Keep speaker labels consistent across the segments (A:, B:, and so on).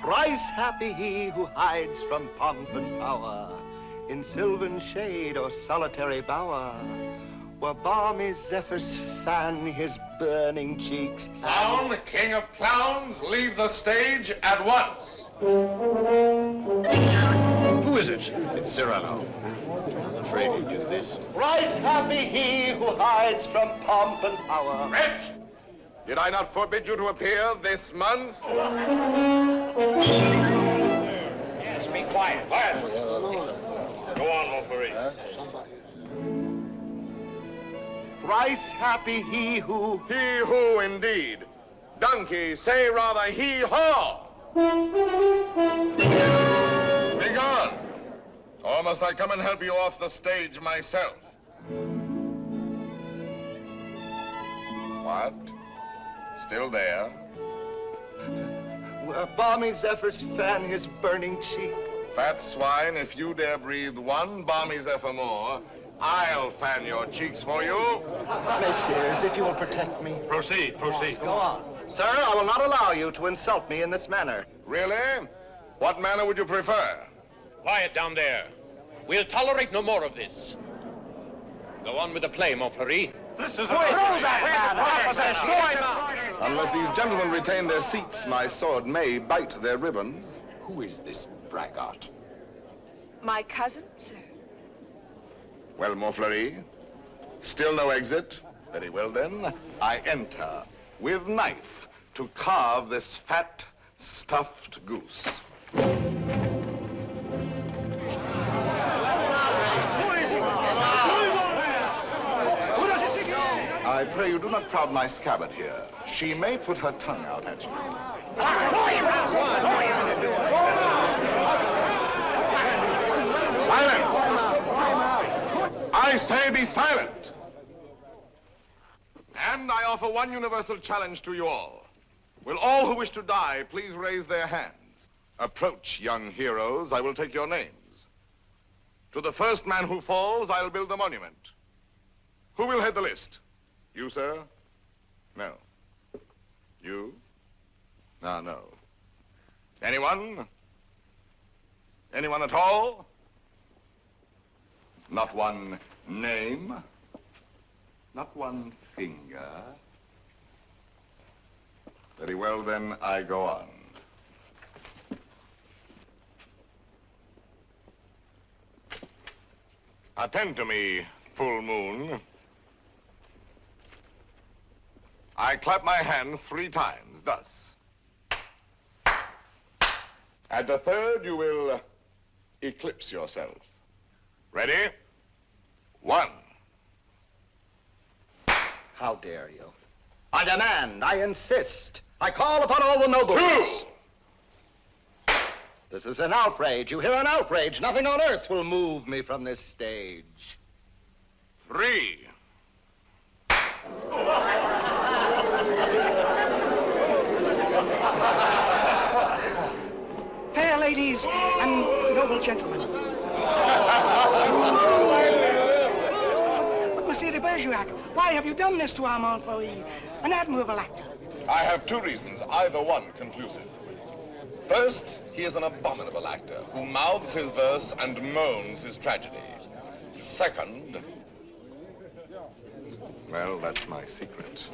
A: Thrice happy he who hides from pomp and power in sylvan shade or solitary bower, where balmy zephyrs fan his burning cheeks.
B: Clown, king of clowns, leave the stage at once.
C: Who is it?
D: It's Cyrano. I was afraid he'd do this.
A: Thrice happy he who hides from pomp and power.
B: Wretch! Did I not forbid you to appear this month?
C: Yes, be quiet. Quiet. Go on, Montgomery.
A: Thrice happy he who...
B: He who, indeed. Donkey, say rather hee-haw. Be gone. Or must I come and help you off the stage myself? What? Still there?
A: Where balmy zephyrs fan his burning cheek.
B: Fat swine, if you dare breathe one balmy zephyr more, I'll fan your cheeks for you.
A: Messieurs, if you will protect me.
C: Proceed, proceed.
A: Go on. Sir, I will not allow you to insult me in this manner.
B: Really? What manner would you prefer?
C: Quiet down there. We'll tolerate no more of this. Go on with the play, Montgomery. This is
B: Unless these gentlemen retain their seats, my sword may bite their ribbons.
D: Who is this braggart?
E: My cousin, sir.
B: Well, Montfleury, still no exit? Very well, then. I enter with knife to carve this fat, stuffed goose. I pray you do not crowd my scabbard here. She may put her tongue out at you. Silence! I say be silent! And I offer one universal challenge to you all. Will all who wish to die please raise their hands? Approach, young heroes. I will take your names. To the first man who falls, I'll build a monument. Who will head the list? You, sir? No. You? No. Anyone? Anyone at all? Not one name. Not one finger. Very well, then, I go on. Attend to me, full moon. I clap my hands 3 times, thus. At the third, you will eclipse yourself. Ready? 1.
A: How dare you? I demand, I insist, I call upon all the nobles.
B: 2.
A: This is an outrage. You hear, an outrage. Nothing on earth will move me from this stage.
B: 3.
F: Fair ladies and noble gentlemen. But, Monsieur de Bergerac, why have you done this to Armand Fleury, an admirable actor?
B: I have 2 reasons, either one conclusive. First, he is an abominable actor who mouths his verse and moans his tragedy. Second, well, that's my secret.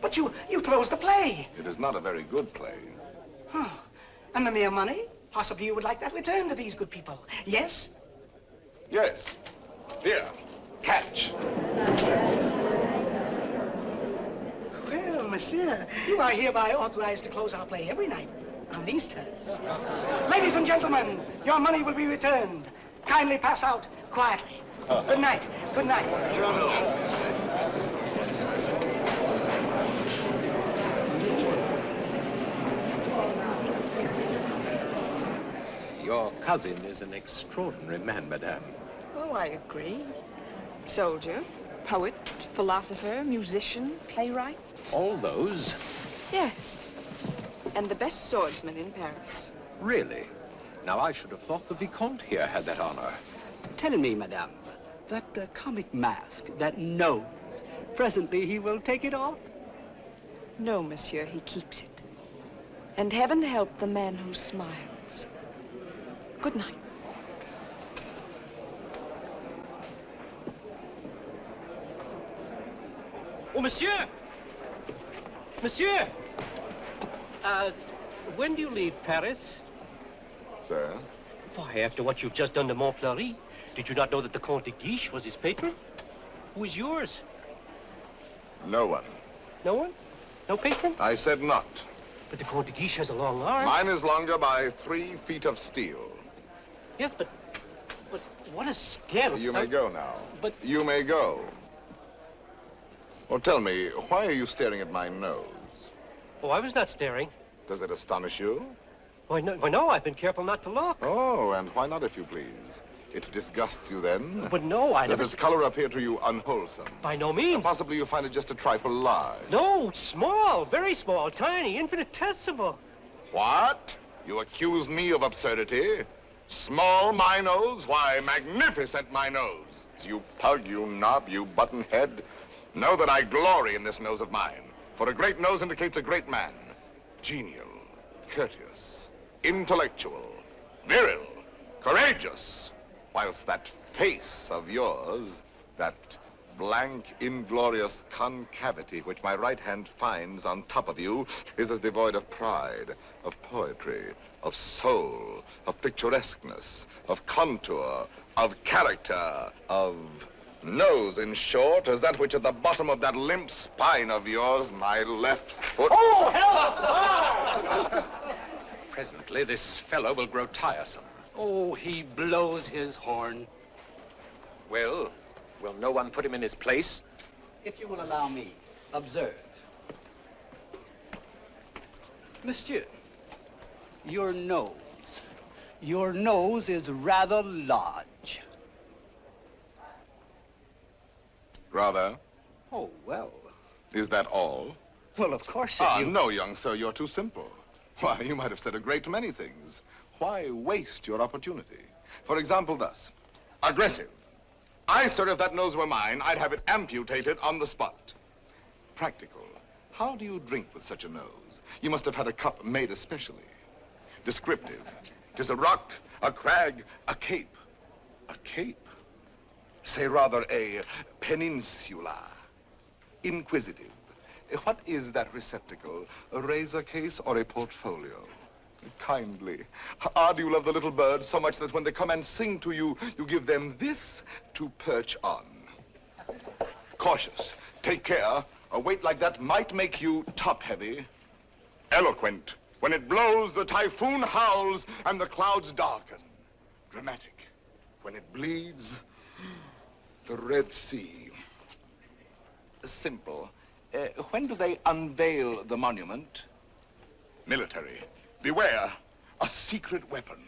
F: But you closed the play.
B: It is not a very good play.
F: Oh, and the mere money? Possibly you would like that returned to these good people. Yes?
B: Yes. Here, catch.
F: Well, monsieur, you are hereby authorized to close our play every night on these terms. Ladies and gentlemen, your money will be returned. Kindly pass out quietly. Good night. Good night.
D: Your cousin is an extraordinary man, madame.
E: Oh, I agree. Soldier, poet, philosopher, musician, playwright.
D: All those?
E: Yes. And the best swordsman in Paris.
D: Really? Now, I should have thought the Vicomte here had that honor.
G: Tell me, madame, that comic mask, that nose, presently he will take it off?
E: No, monsieur, he keeps it. And heaven help the man who smiles. Good night.
G: Oh, monsieur! Monsieur! When do you leave Paris?
B: Sir?
G: Why, after what you've just done to Montfleury, did you not know that the Comte de Guiche was his patron? Who is yours?
B: No one.
G: No one? No patron?
B: I said not.
G: But the Comte de Guiche has a long arm.
B: Mine is longer by 3 feet of steel.
G: Yes, but what a scandal.
B: You may go now.
G: But...
B: You may go. Well, tell me, why are you staring at my nose?
G: Oh, I was not staring.
B: Does it astonish you?
G: Why, no, I've been careful not to look.
B: Oh, and why not, if you please? It disgusts you then?
G: But no, I
B: Does
G: never...
B: its color appear to you unwholesome?
G: By no means.
B: And possibly you find it just a trifle large.
G: No, small, very small, tiny, infinitesimal.
B: What? You accuse me of absurdity? Small my nose? Why, magnificent my nose. You pug, you knob, you buttonhead. Know that I glory in this nose of mine. For a great nose indicates a great man. Genial, courteous, intellectual, viril, courageous. Whilst that face of yours, that blank, inglorious concavity which my right hand finds on top of you, is as devoid of pride, of poetry, of soul, of picturesqueness, of contour, of character, of nose, in short, as that which at the bottom of that limp spine of yours, my left foot...
G: Oh, hell!
D: Presently, this fellow will grow tiresome.
H: Oh, he blows his horn.
D: Well, will no one put him in his place?
G: If you will allow me, observe.
H: Monsieur, your nose is rather large.
B: Rather?
H: Oh, well.
B: Is that all?
H: Well, of course,
B: No, young sir, you're too simple. Why, you might have said a great many things. Why waste your opportunity? For example, thus. Aggressive. Sir, if that nose were mine, I'd have it amputated on the spot. Practical. How do you drink with such a nose? You must have had a cup made especially. Descriptive. 'Tis a rock a crag, a cape. A cape? Say rather a peninsula. Inquisitive. What is that receptacle? A razor case or a portfolio? Kindly. Ah, do you love the little birds so much that when they come and sing to you, you give them this to perch on? Cautious. Take care. A weight like that might make you top-heavy. Eloquent. When it blows, the typhoon howls and the clouds darken. Dramatic. When it bleeds, the Red Sea. Simple. When do they unveil the monument? Military. Beware, a secret weapon.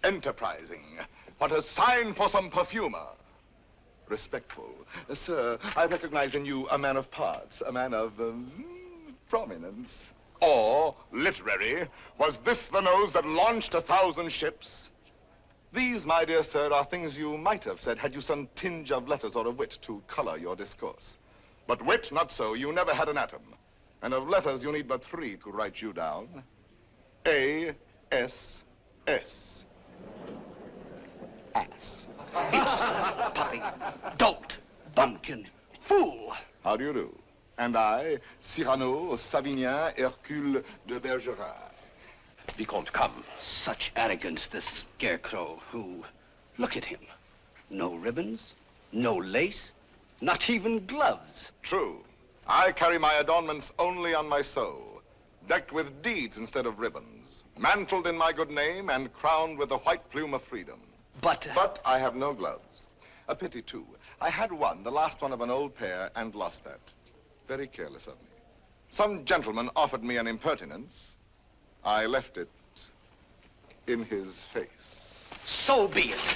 B: Enterprising. What a sign for some perfumer. Respectful. Sir, I recognize in you a man of parts, a man of prominence. Or, literary, was this the nose that launched 1,000 ships? These, my dear sir, are things you might have said had you some tinge of letters or of wit to color your discourse. But wit, not so. You never had an atom. And of letters, you need but 3 to write you down. A-S-S. Ass.
G: Puppy, dolt, bumpkin, fool.
B: How do you do? And I, Cyrano, Savinien, Hercule de Bergerac.
D: Vicomte, come.
G: Such arrogance, this scarecrow who... Look at him. No ribbons, no lace, not even gloves.
B: True. I carry my adornments only on my soul, decked with deeds instead of ribbons, mantled in my good name and crowned with the white plume of freedom. But I have no gloves. A pity, too. I had one, the last one of an old pair, and lost that. Very careless of me. Some gentleman offered me an impertinence. I left it in his face.
G: So be it.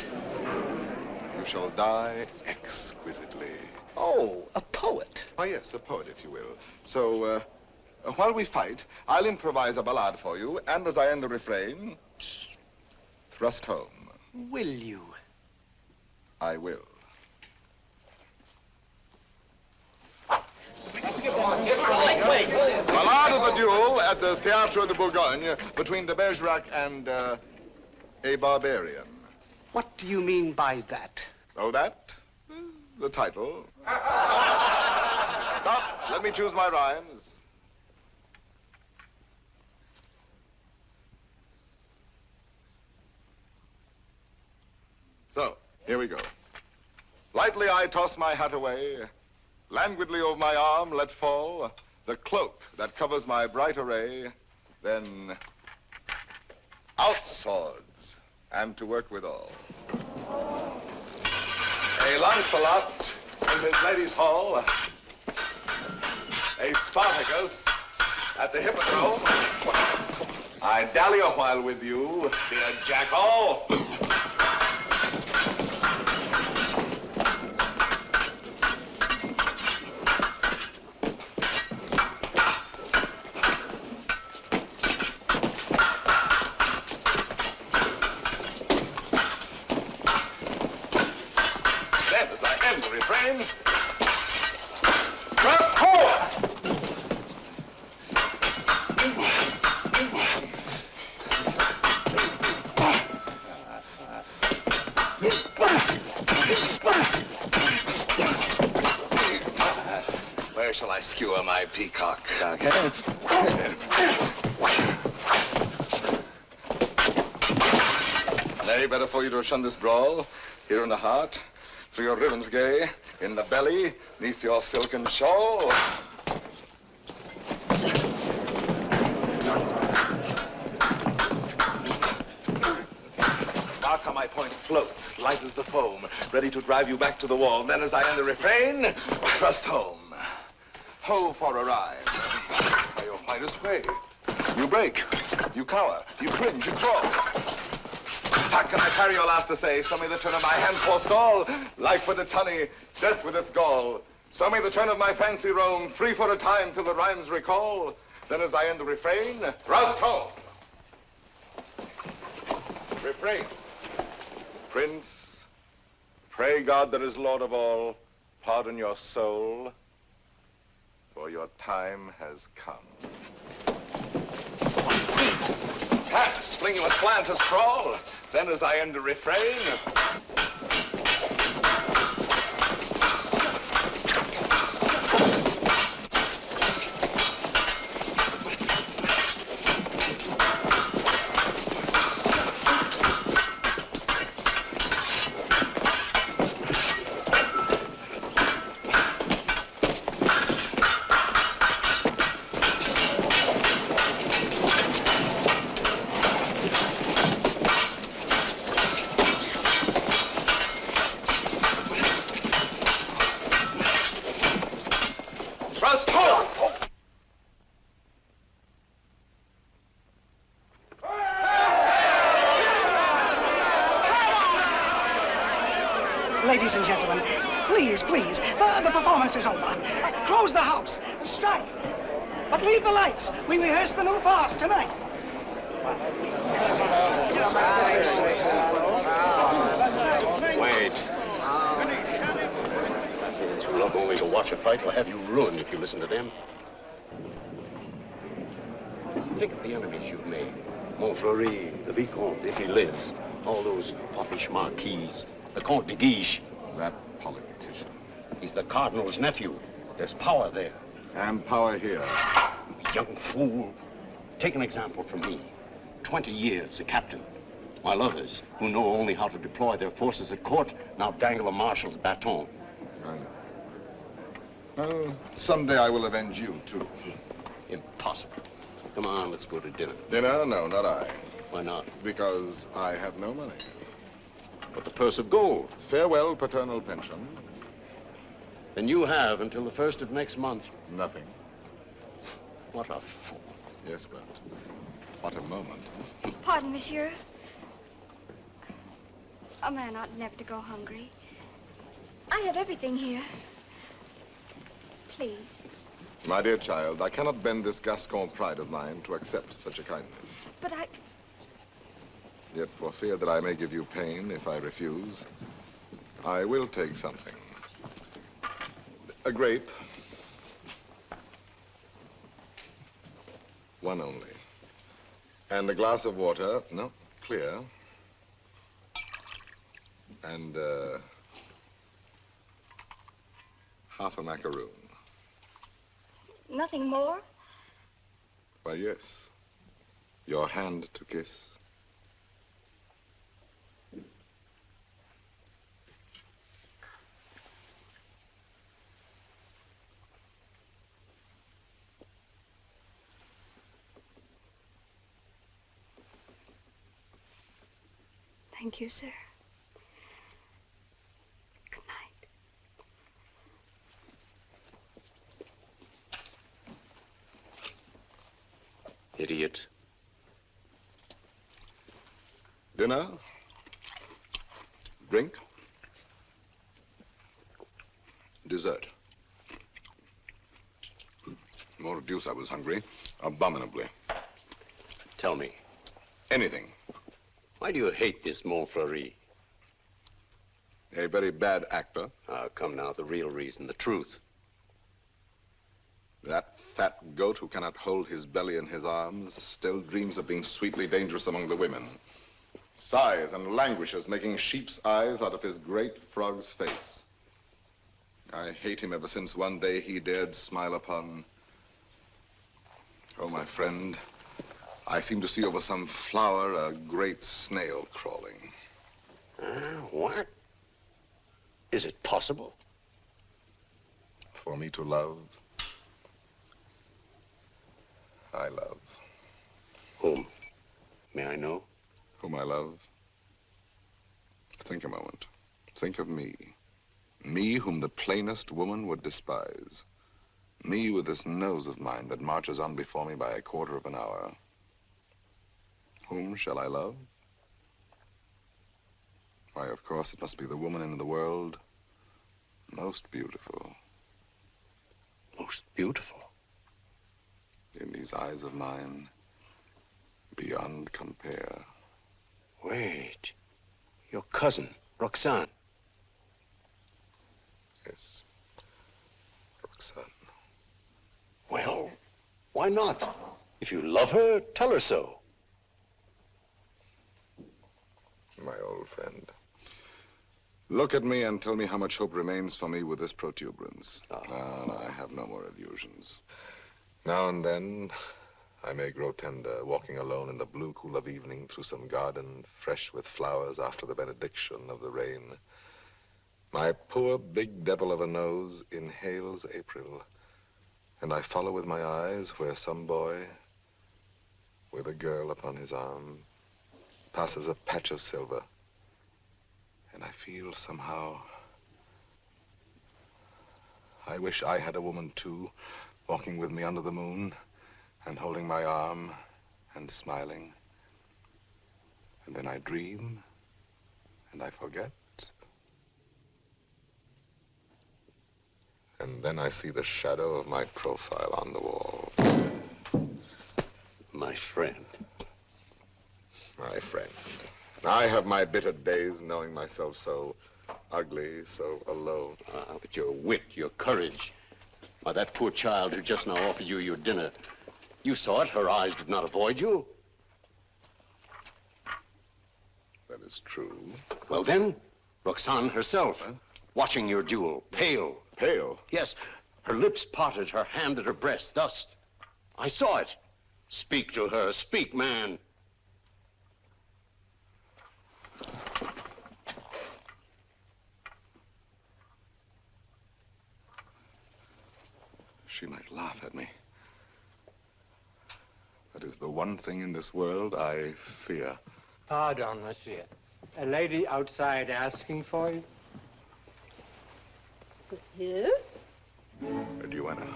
B: You shall die exquisitely.
G: Oh, a poet.
B: Oh, yes, a poet, if you will. So, while we fight, I'll improvise a ballade for you, and as I end the refrain, thrust home.
G: Will you?
B: I will. Ballade of the duel at the Théâtre de Bourgogne between de Bergerac and a barbarian.
G: What do you mean by that?
B: Oh, that? The title. Stop. Let me choose my rhymes. So, here we go. Lightly I toss my hat away, languidly over my arm let fall the cloak that covers my bright array, then out swords, and to work withal. A Lancelot in his lady's hall, a Spartacus at the hippodrome. I dally a while with you, dear jackal. Where shall I skewer my peacock? Okay. Nay, better for you to shun this brawl, here in the heart, through your ribbons gay, in the belly, neath your silken shawl. Mark how my point floats, light as the foam, ready to drive you back to the wall. Then as I end the refrain, thrust home. Ho for a rhyme. By your finest way. You break, you cower, you cringe, you crawl. How can I carry your last essay? Show me the turn of my hand forestall. Life with its honey, death with its gall. Show me the turn of my fancy roam, free for a time till the rhymes recall. Then as I end the refrain, thrust home. Refrain. Prince, pray God that is Lord of all, pardon your soul, for your time has come. Pass. fling you a slant, a scrawl. Then as I end a refrain, thrust home.
F: Ladies and gentlemen, please, please, the performance is over. Close the house. Strike. But leave the lights. We rehearse the new farce tonight.
I: Wait. It's not only to watch a fight, will have you ruined if you listen to them. Think of the enemies you've made. Montfleury, the Vicomte, if he lives. All those foppish marquises. The Comte de Guiche.
B: That politician.
I: He's the Cardinal's nephew. There's power there.
B: And power here.
I: Young fool. Take an example from me. 20 years a captain. While others, who know only how to deploy their forces at court, now dangle a marshal's baton.
B: I know. Well, someday I will avenge you, too.
I: Impossible. Come on, let's go to dinner.
B: Dinner? No, not I.
I: Why not?
B: Because I have no money.
I: But the purse of gold.
B: Farewell, paternal pension.
I: Then you have until the 1st of next month.
B: Nothing.
I: What a fool.
B: Yes, but what a moment.
J: Pardon, monsieur. A man ought never to go hungry. I have everything here. Please.
B: My dear child, I cannot bend this Gascon pride of mine to accept such a kindness.
J: But I...
B: Yet for fear that I may give you pain if I refuse, I will take something. A grape. One only. And a glass of water, no, clear. And, half a macaroon.
J: Nothing more?
B: Why, yes. Your hand to kiss.
J: Thank you, sir. Good night.
I: Idiot.
B: Dinner? Drink? Dessert. More deuce, I was hungry. Abominably.
I: Tell me,
B: Anything.
I: why do you hate this Montfleury?
B: A very bad actor.
I: Come now, the real reason, the truth.
B: That fat goat who cannot hold his belly in his arms still dreams of being sweetly dangerous among the women. Sighs and languishes, making sheep's eyes out of his great frog's face. I hate him ever since one day he dared smile upon... Oh, my friend, I seem to see over some flower a great snail crawling.
I: What? Is it possible?
B: For me to love, I love.
I: Whom? May I know?
B: Whom I love? Think a moment. Think of me. Me whom the plainest woman would despise. Me with this nose of mine that marches on before me by a quarter of an hour. Whom shall I love? Why, of course, it must be the woman in the world most beautiful.
I: Most beautiful?
B: In these eyes of mine, beyond compare.
I: Wait. Your cousin, Roxane.
B: Yes, Roxane.
I: Well, why not? If you love her, tell her so.
B: my old friend. Look at me and tell me how much hope remains for me with this protuberance. No, I have no more illusions. Now and then, I may grow tender, walking alone in the blue cool of evening through some garden fresh with flowers after the benediction of the rain. My poor big devil of a nose inhales April, and I follow with my eyes where some boy, with a girl upon his arm, passes a patch of silver. And I feel somehow, I wish I had a woman too, walking with me under the moon and holding my arm and smiling. And then I dream and I forget. And then I see the shadow of my profile on the wall.
I: My friend.
B: My friend. I have my bitter days knowing myself so ugly, so alone.
I: But your wit, your courage. Why, that poor child who just now offered you your dinner, you saw it. Her eyes did not avoid you.
B: That is true.
I: Well then, Roxane herself, watching your duel, pale.
B: Pale?
I: Yes, her lips parted, her hand at her breast, thus. I saw it. Speak to her, speak, man.
B: She might laugh at me. That is the one thing in this world I fear.
K: Pardon, monsieur. A lady outside asking for you?
L: Monsieur?
B: A duenna.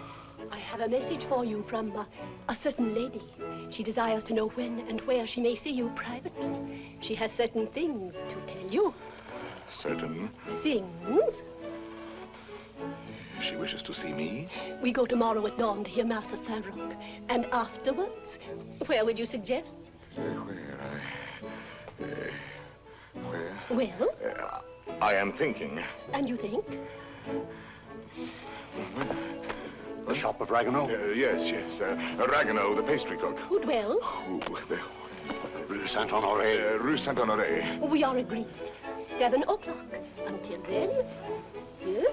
L: I have a message for you from a certain lady. She desires to know when and where she may see you privately. She has certain things to tell you.
B: Certain
L: things?
B: She wishes to see me?
L: We go tomorrow at dawn to hear Mass at Saint-Roch. And afterwards, where would you suggest?
B: Where?
L: Well?
B: I am thinking.
L: And you think?
I: The shop of Ragueneau?
B: Yes. Ragueneau, the pastry cook.
L: Who dwells?
I: Rue Saint-Honoré.
B: Rue Saint-Honoré.
L: We are agreed. 7 o'clock. Until then, monsieur.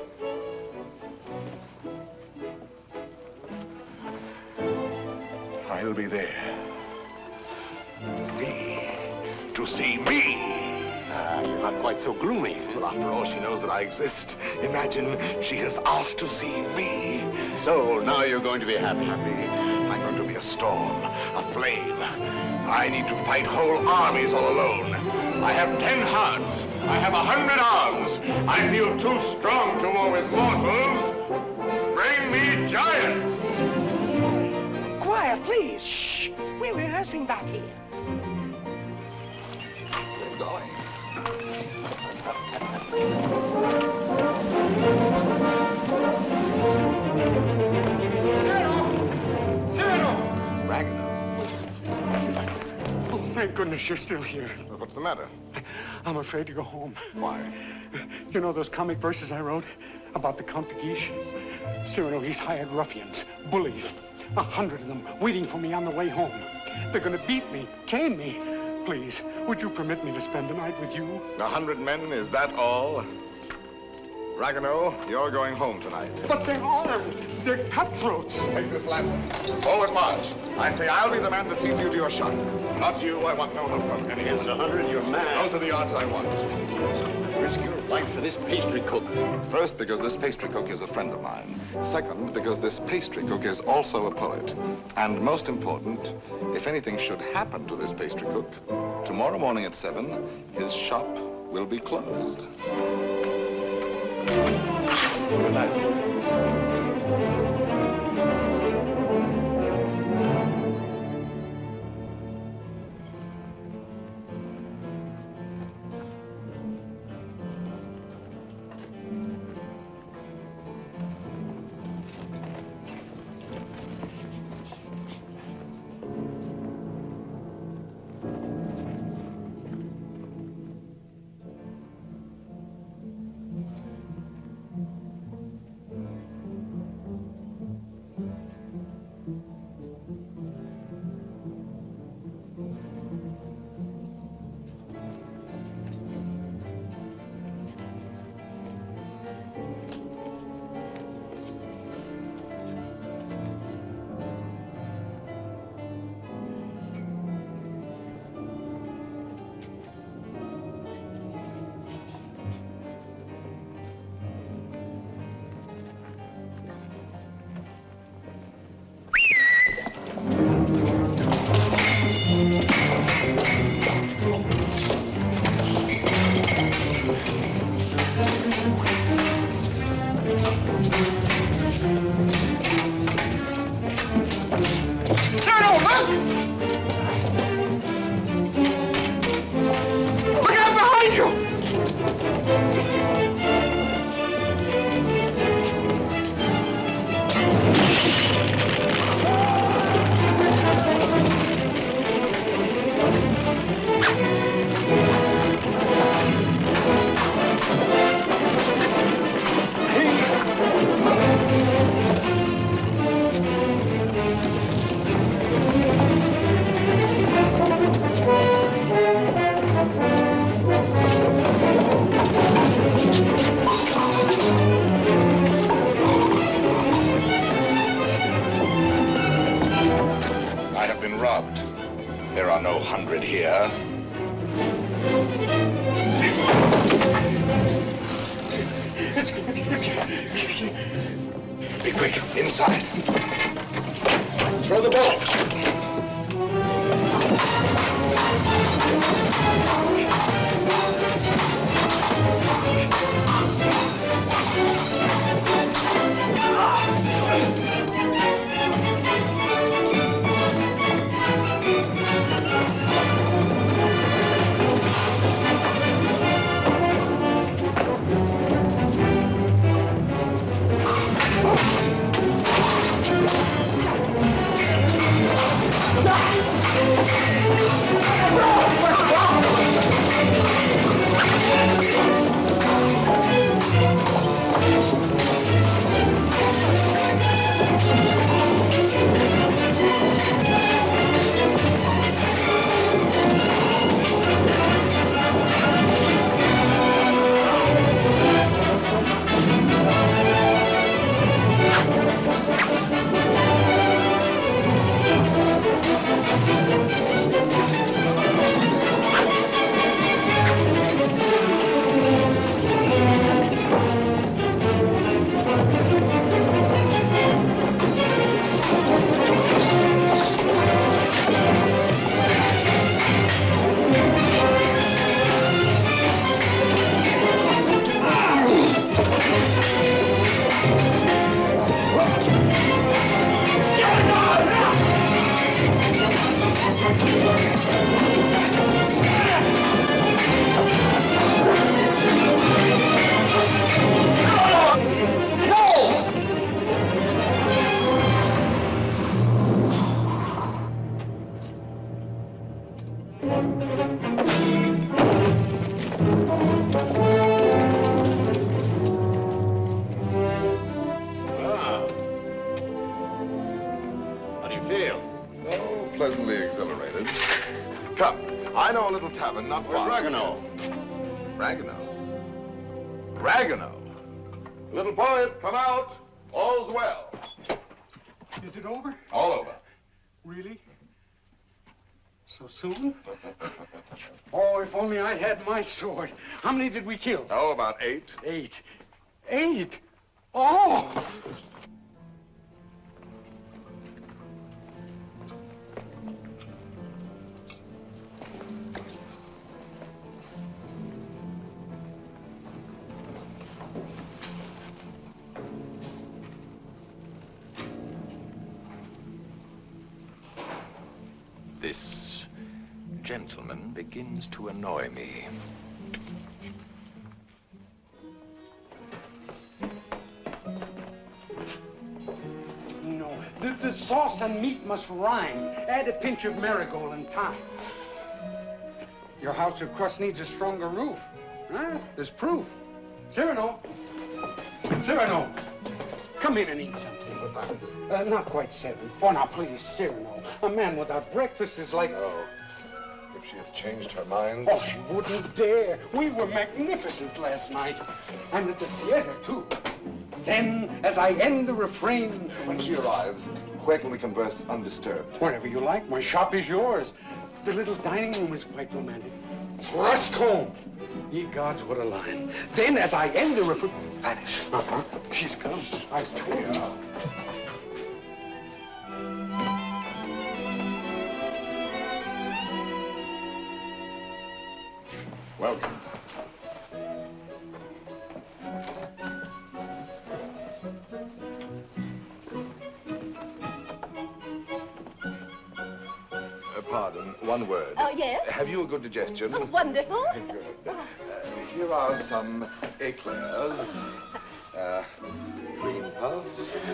B: I'll be there. To see me.
I: You're not quite so gloomy.
B: Well, after all, she knows that I exist. Imagine she has asked to see me.
I: So, now you're going to be happy.
B: I'm going to be a storm, a flame. I need to fight whole armies all alone. I have 10 hearts. I have 100 arms. I feel too strong to war with mortals. Bring me giants.
F: Quiet, please. Shh. We're rehearsing back here.
B: We're going.
K: Cyrano!
B: Ragueneau.
K: Oh, thank goodness you're still here.
B: What's the matter?
K: I'm afraid to go home.
B: Why?
K: You know those comic verses I wrote about the Count de Guiche? Cyrano, he's hired ruffians, bullies, 100 of them waiting for me on the way home. They're gonna beat me, cane me. Please, would you permit me to spend the night with you?
B: 100 men, is that all? Ragueneau, you're going home tonight.
K: But they're armed. They're cutthroats.
B: Take this lantern. Forward march. I say I'll be the man that sees you to your shot. Not you. I want no help from anyone.
I: Against 100, you're mad.
B: Those are the odds I want.
I: Risk your life for this pastry cook.
B: First, because this pastry cook is a friend of mine. Second, because this pastry cook is also a poet. And most important, if anything should happen to this pastry cook, tomorrow morning at 7, his shop will be closed. Good night. it here. Be quick, inside. Throw the bolt. Pleasantly exhilarated. Come, I know a little tavern not far.
I: Where's Ragueneau?
B: Ragueneau? Ragueneau? Little poet, come out. All's well.
K: Is it over?
B: All over.
K: Really? So soon? Oh, if only I'd had my sword. How many did we kill?
B: Oh, about 8.
K: 8. 8? Oh!
C: This gentleman begins to annoy me.
K: No, the sauce and meat must rhyme. Add a pinch of marigold and thyme. Your house of crust needs a stronger roof. Huh? There's proof. Cyrano! Cyrano! Come in and eat something. Not quite 7. Oh, now, please, Cyrano. A man without breakfast is like...
B: Oh, if she has changed her mind...
K: Oh, she wouldn't dare. We were magnificent last night. And at the theater, too. Then, as I end the refrain...
B: When she arrives, where can we converse undisturbed?
K: Wherever you like. My shop is yours. The little dining room is quite romantic. Thrust home. Ye gods, what a line. Then, as I end the refrain... Vanish. Uh-huh. She's come. I've told you.
B: Welcome. Pardon, one word.
L: Oh, yes?
B: Have you a good digestion?
L: Oh, wonderful.
B: Good. Here are some eclairs, green puffs,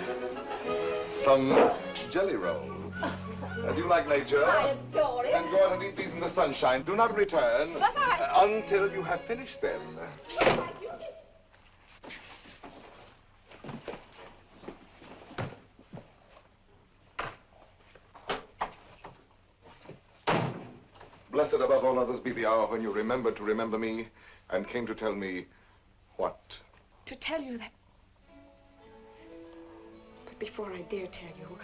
B: some jelly rolls. Do you like nature?
L: I adore it.
B: Then go out and eat these in the sunshine. Do not return until you have finished them. Blessed above all others be the hour when you remembered to remember me and came to tell me what?
E: To tell you that... But before I dare tell you,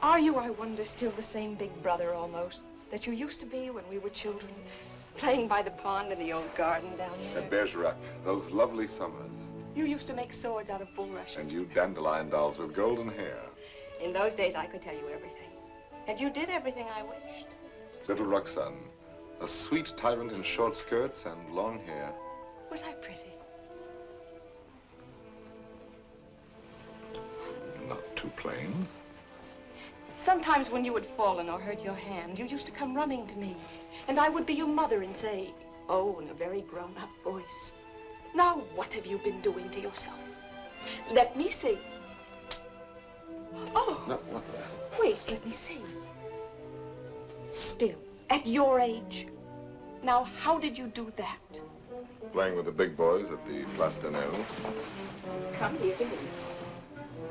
E: are you, I wonder, still the same big brother almost? that you used to be when we were children, playing by the pond in the old garden down there.
B: At Bergerac, those lovely summers.
E: You used to make swords out of bulrushes.
B: And you dandelion dolls with golden hair.
E: In those days, I could tell you everything. And you did everything I wished.
B: Little Roxane, a sweet tyrant in short skirts and long hair.
E: Was I pretty?
B: Not too plain.
E: Sometimes when you had fallen or hurt your hand, you used to come running to me. And I would be your mother and say, oh, in a very grown-up voice, now what have you been doing to yourself? Let me see. Oh.
B: No, not that.
E: Wait, let me see. Still, at your age. Now, how did you do that?
B: Playing with the big boys at the Place d'Anel.
E: Come here to me.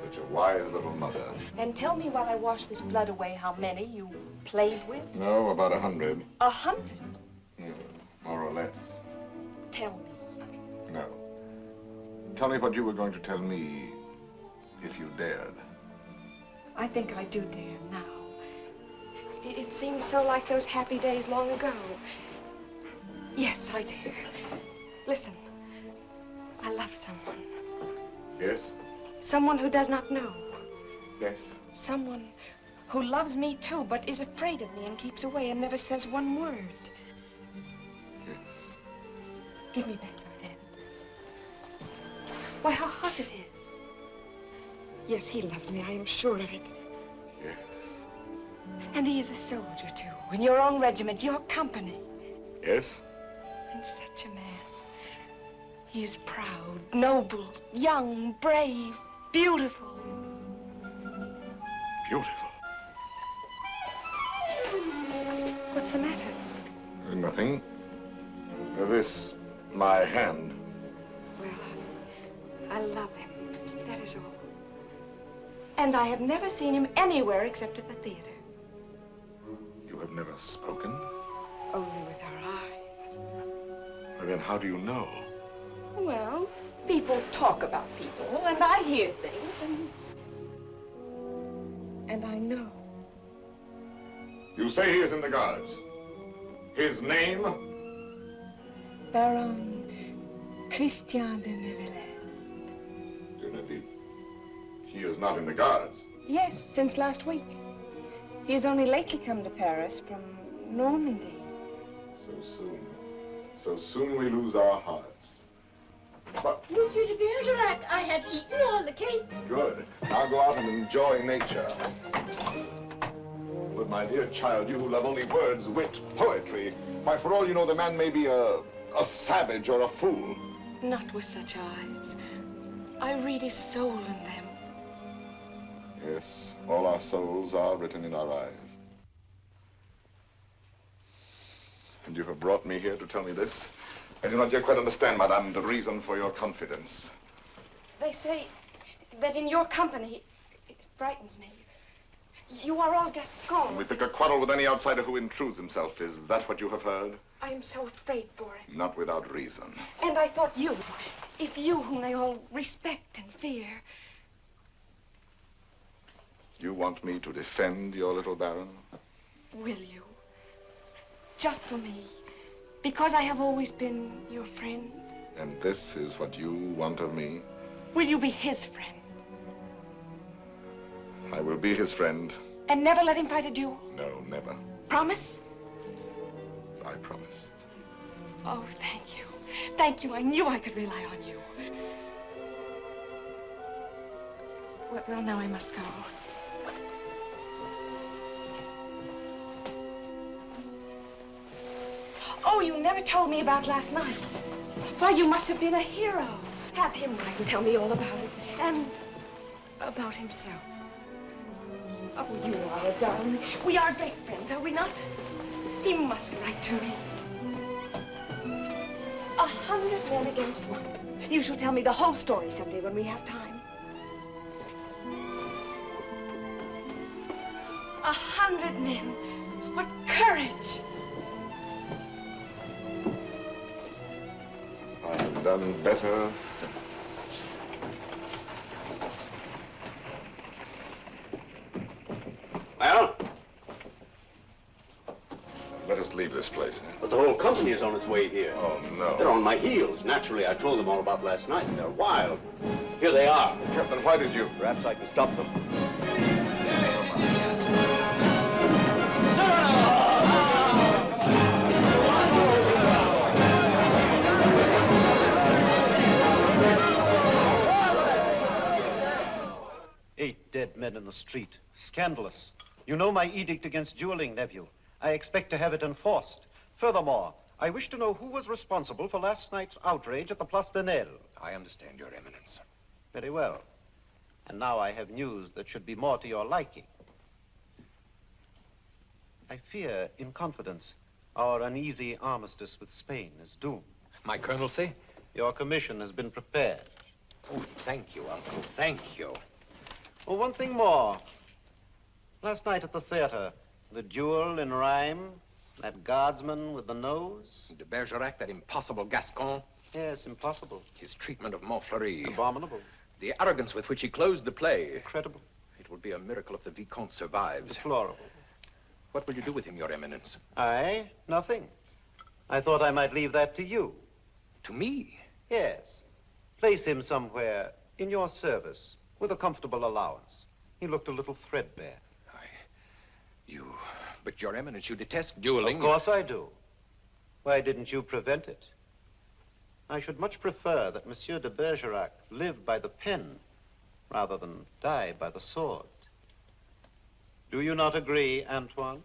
B: Such a wise little mother.
E: And tell me while I wash this blood away how many you played with?
B: No, about 100.
E: 100?
B: More or less.
E: Tell me.
B: No. Tell me what you were going to tell me if you dared.
E: I think I do dare now. It seems so like those happy days long ago. Yes, I dare. Listen, I love someone.
B: Yes?
E: Someone who does not know.
B: Yes.
E: Someone who loves me too, but is afraid of me and keeps away and never says one word.
B: Yes.
E: Give me back your hand. Why, how hot it is. Yes, he loves me, I am sure of it.
B: Yes.
E: And he is a soldier too, in your own regiment, your company.
B: Yes?
E: And such a man. He is proud, noble, young, brave, beautiful.
B: Beautiful.
E: What's the matter?
B: Nothing. This, my hand.
E: Well, I love him. That is all. And I have never seen him anywhere except at the theater.
B: You have never spoken?
E: Only with our eyes.
B: Well, then how do you know?
E: Well, people talk about people, and I hear things, and I know.
B: You say he is in the Guards. His name?
E: Baron Christian de Neuvillette.
B: De Neuvillette. He is not in the Guards.
E: Yes, since last week. He has only lately come to Paris from Normandy.
B: So soon. So soon we lose our hearts. But...
L: Monsieur de Bergerac, I have eaten all the cake.
B: Good. Now go out and enjoy nature. But my dear child, you who love only words, wit, poetry, why, for all you know, the man may be a savage or a fool.
E: Not with such eyes. I read his soul in them.
B: Yes, all our souls are written in our eyes. And you have brought me here to tell me this? I do not yet quite understand, madame, the reason for your confidence.
E: They say that in your company, it frightens me. You are all Gascons.
B: And we pick a quarrel with any outsider who intrudes himself. Is that what you have heard?
E: I am so afraid for it.
B: Not without reason.
E: And I thought you, if you whom they all respect and fear.
B: You want me to defend your little baron?
E: Will you? Just for me. Because I have always been your friend.
B: And this is what you want of me?
E: Will you be his friend?
B: I will be his friend.
E: And never let him fight a duel?
B: No, never.
E: Promise?
B: I promise.
E: Oh, thank you. Thank you. I knew I could rely on you. Well, now I must go. Oh, you never told me about last night. Why, you must have been a hero. Have him write and tell me all about it. And about himself. Oh, you are a darling. We are great friends, are we not? He must write to me. 100 men against one. You shall tell me the whole story someday when we have time. 100 men. What courage!
B: I have done better since.
I: Well?
B: must leave this place.
I: But the whole company is on its way here.
B: Oh, no.
I: They're on my heels. Naturally, I told them all about last night. They're wild. Here they are.
B: Captain, why did you?
I: Perhaps I can stop them.
M: Dead men in the street. Scandalous. You know my edict against dueling, nephew. I expect to have it enforced. Furthermore, I wish to know who was responsible for last night's outrage at the Place de Nel.
D: I understand, Your Eminence.
M: Very well. And now I have news that should be more to your liking. I fear, in confidence, our uneasy armistice with Spain is doomed.
D: My colonelcy?
M: Your commission has been prepared.
D: Oh, thank you, Uncle. Thank you.
M: Oh, one thing more. Last night at the theater, the duel in rhyme, that guardsman with the nose.
D: De Bergerac, that impossible Gascon.
M: Yes, impossible.
D: His treatment of Montfleury.
M: Abominable.
D: The arrogance with which he closed the play.
M: Incredible.
D: It will be a miracle if the Vicomte survives.
M: Deplorable.
D: What will you do with him, Your Eminence?
M: I? Nothing. I thought I might leave that to you.
D: To me?
M: Yes. Place him somewhere in your service. With a comfortable allowance. He looked a little threadbare.
D: But Your Eminence, you detest dueling.
M: Of course I do. Why didn't you prevent it? I should much prefer that Monsieur de Bergerac live by the pen rather than die by the sword. Do you not agree, Antoine?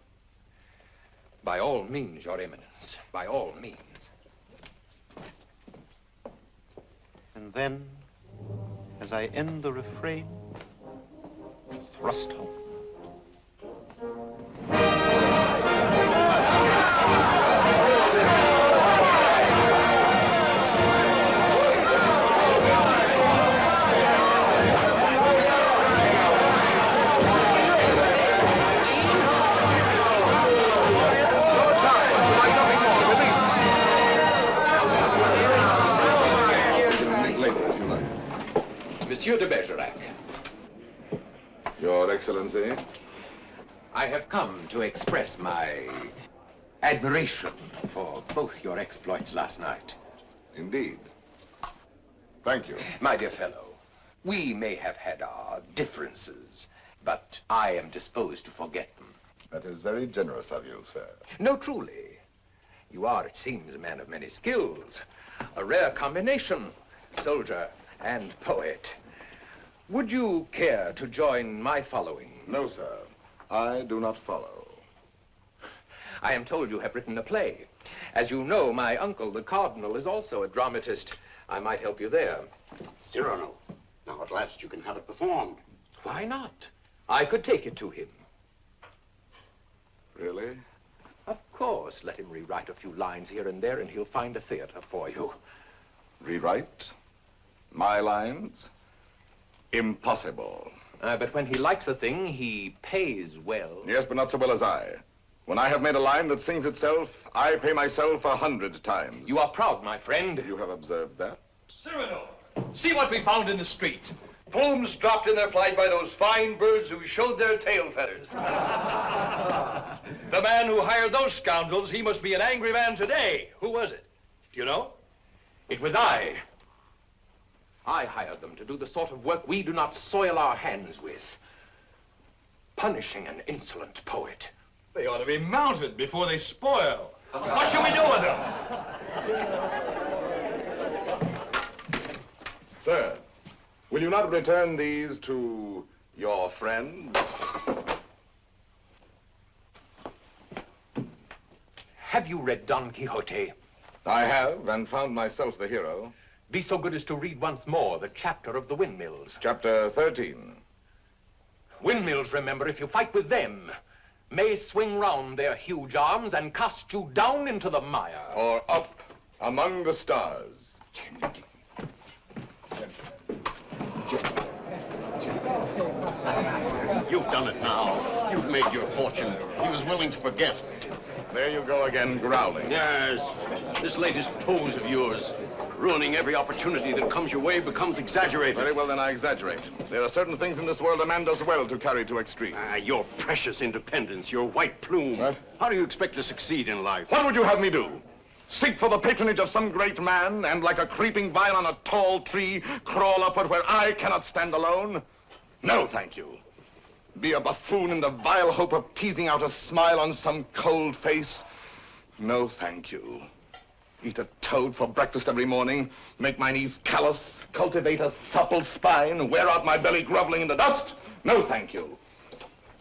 D: By all means, Your Eminence. By all means.
M: And then, as I end the refrain, thrust home.
D: Monsieur de Bergerac.
B: Your Excellency.
D: I have come to express my admiration for both your exploits last night.
B: Indeed. Thank you.
D: My dear fellow, we may have had our differences, but I am disposed to forget them.
B: That is very generous of you, sir.
D: No, truly. You are, it seems, a man of many skills. A rare combination, soldier and poet. Would you care to join my following?
B: No, sir. I do not follow.
D: I am told you have written a play. As you know, my uncle, the Cardinal, is also a dramatist. I might help you there.
I: Cyrano, now at last you can have it performed.
D: Why not? I could take it to him.
B: Really?
D: Of course. Let him rewrite a few lines here and there, and he'll find a theater for you.
B: Rewrite? My lines? Impossible.
D: But when he likes a thing, he pays well.
B: Yes, but not so well as I. When I have made a line that sings itself, I pay myself 100 times.
D: You are proud, my friend.
B: You have observed that?
N: Cyrano, see what we found in the street. Plumes dropped in their flight by those fine birds who showed their tail feathers. The man who hired those scoundrels, he must be an angry man today. Who was it? Do you know?
D: It was I. I hired them to do the sort of work we do not soil our hands with. Punishing an insolent poet.
N: They ought to be mounted before they spoil. What shall we do with them?
B: Sir, will you not return these to your friends?
D: Have you read Don Quixote?
B: I have, and found myself the hero.
D: Be so good as to read once more the chapter of the windmills.
B: Chapter 13.
D: Windmills, remember, if you fight with them, may swing round their huge arms and cast you down into the mire.
B: Or up among the stars.
I: You've done it now. You've made your fortune. He was willing to forget.
B: There you go again, growling.
I: Yes, this latest pose of yours. Ruining every opportunity that comes your way becomes exaggerated.
B: Very well, then I exaggerate. There are certain things in this world a man does well to carry to extremes.
I: Your precious independence, your white plume.
B: What?
I: How do you expect to succeed in life?
B: What would you have me do? Seek for the patronage of some great man and, like a creeping vine on a tall tree, crawl upward where I cannot stand alone? No, thank you. Be a buffoon in the vile hope of teasing out a smile on some cold face? No, thank you. Eat a toad for breakfast every morning, make my knees callous, cultivate a supple spine, wear out my belly groveling in the dust? No, thank you.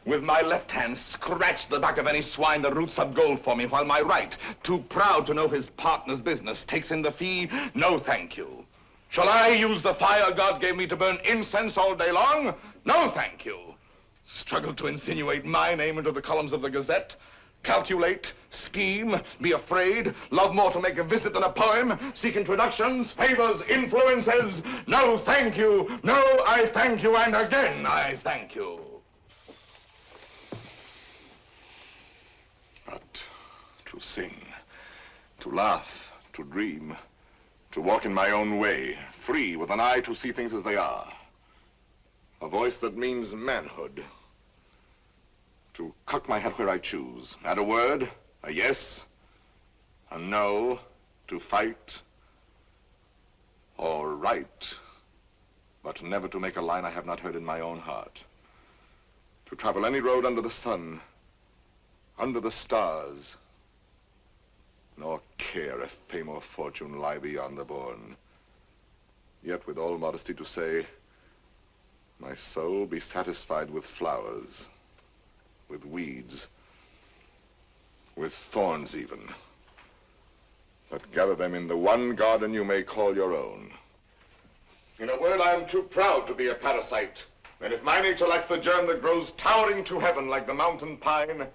B: With my left hand, scratch the back of any swine that roots up gold for me, while my right, too proud to know his partner's business, takes in the fee? No, thank you. Shall I use the fire God gave me to burn incense all day long? No, thank you. Struggle to insinuate my name into the columns of the Gazette? Calculate, scheme, be afraid, love more to make a visit than a poem, seek introductions, favors, influences? No, thank you. No, I thank you, and again I thank you. But to sing, to laugh, to dream, to walk in my own way, free, with an eye to see things as they are. A voice that means manhood. To cock my head where I choose. Add a word, a yes, a no, to fight or write, but never to make a line I have not heard in my own heart. To travel any road under the sun, under the stars, nor care if fame or fortune lie beyond the bourne. Yet with all modesty to say, my soul be satisfied with flowers, with weeds, with thorns even. But gather them in the one garden you may call your own. In a word, I am too proud to be a parasite. And if my nature lacks the germ that grows towering to heaven like the mountain pine,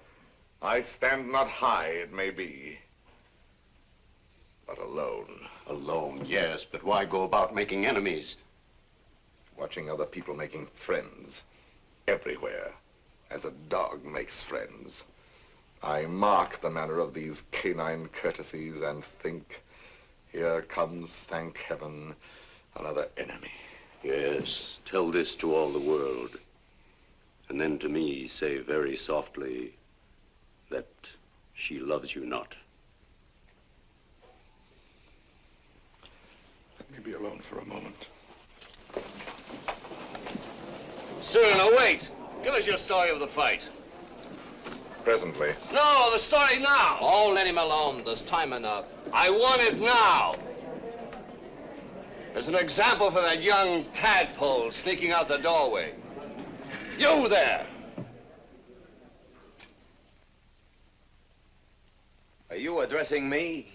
B: I stand not high, it may be, but alone.
I: Alone, yes, but why go about making enemies?
B: Watching other people making friends everywhere, as a dog makes friends. I mark the manner of these canine courtesies and think, here comes, thank heaven, another enemy.
I: Yes, tell this to all the world. And then to me say very softly that she loves you not.
B: Let me be alone for a moment.
N: Cyrano, wait. Give us your story of the fight.
B: Presently.
N: No, the story now.
D: Oh, let him alone. There's time enough.
N: I want it now. As an example for that young tadpole sneaking out the doorway. You there.
O: Are you addressing me?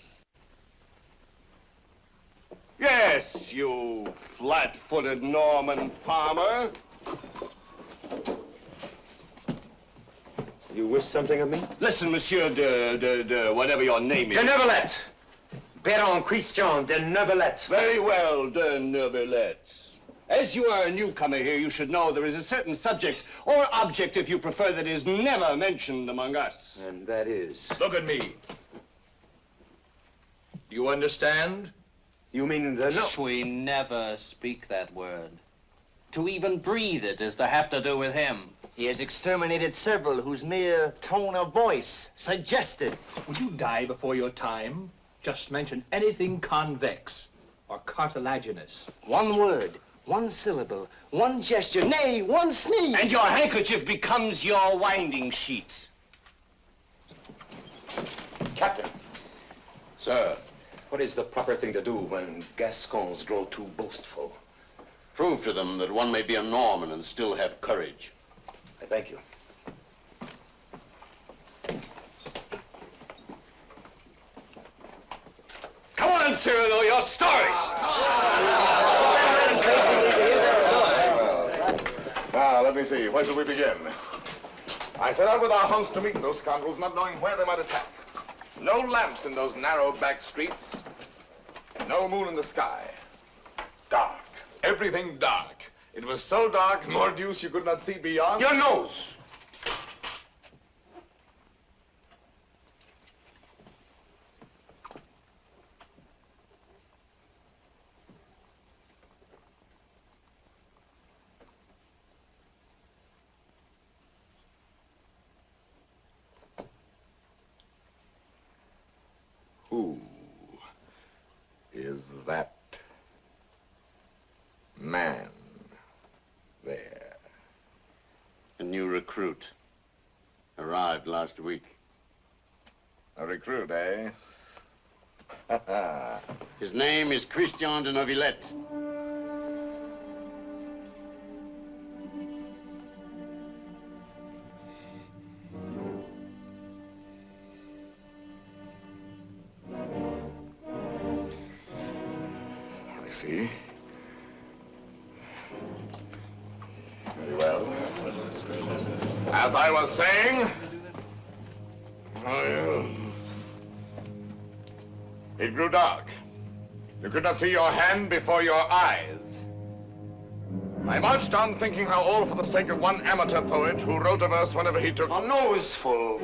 N: Yes, you flat-footed Norman farmer.
M: You wish something of me?
N: Listen, Monsieur de whatever your name is.
M: De Neuvillette. Baron Christian de Neuvillette.
N: Very well, de Neuvillette. As you are a newcomer here, you should know there is a certain subject, or object if you prefer, that is never mentioned among us.
M: And that is?
N: Look at me. Do you understand?
M: You mean the no?
D: We never speak that word. To even breathe it is to have to do with him.
P: He has exterminated several whose mere tone of voice suggested.
Q: Would you die before your time? Just mention anything convex or cartilaginous.
P: One word, one syllable, one gesture, nay, one sneeze.
N: And your handkerchief becomes your winding sheet.
I: Captain. Sir, what is the proper thing to do when Gascons grow too boastful? Prove to them that one may be a Norman and still have courage.
M: I thank you.
N: Come on, Cyrano, your story.
B: Now, let me see. Where shall we begin? I set out with our host to meet those scoundrels, not knowing where they might attack. No lamps in those narrow back streets. No moon in the sky. Dark. Everything dark. It was so dark, mordieu, you could not see beyond.
I: Your nose!
B: Who is that man there?
I: A new recruit. Arrived last week.
B: A recruit, eh?
I: His name is Christian de Neuvillette.
B: I see. Very well. As I was saying, it grew dark. You could not see your hand before your eyes. I marched on thinking how all for the sake of one amateur poet who wrote a verse whenever he took a noseful.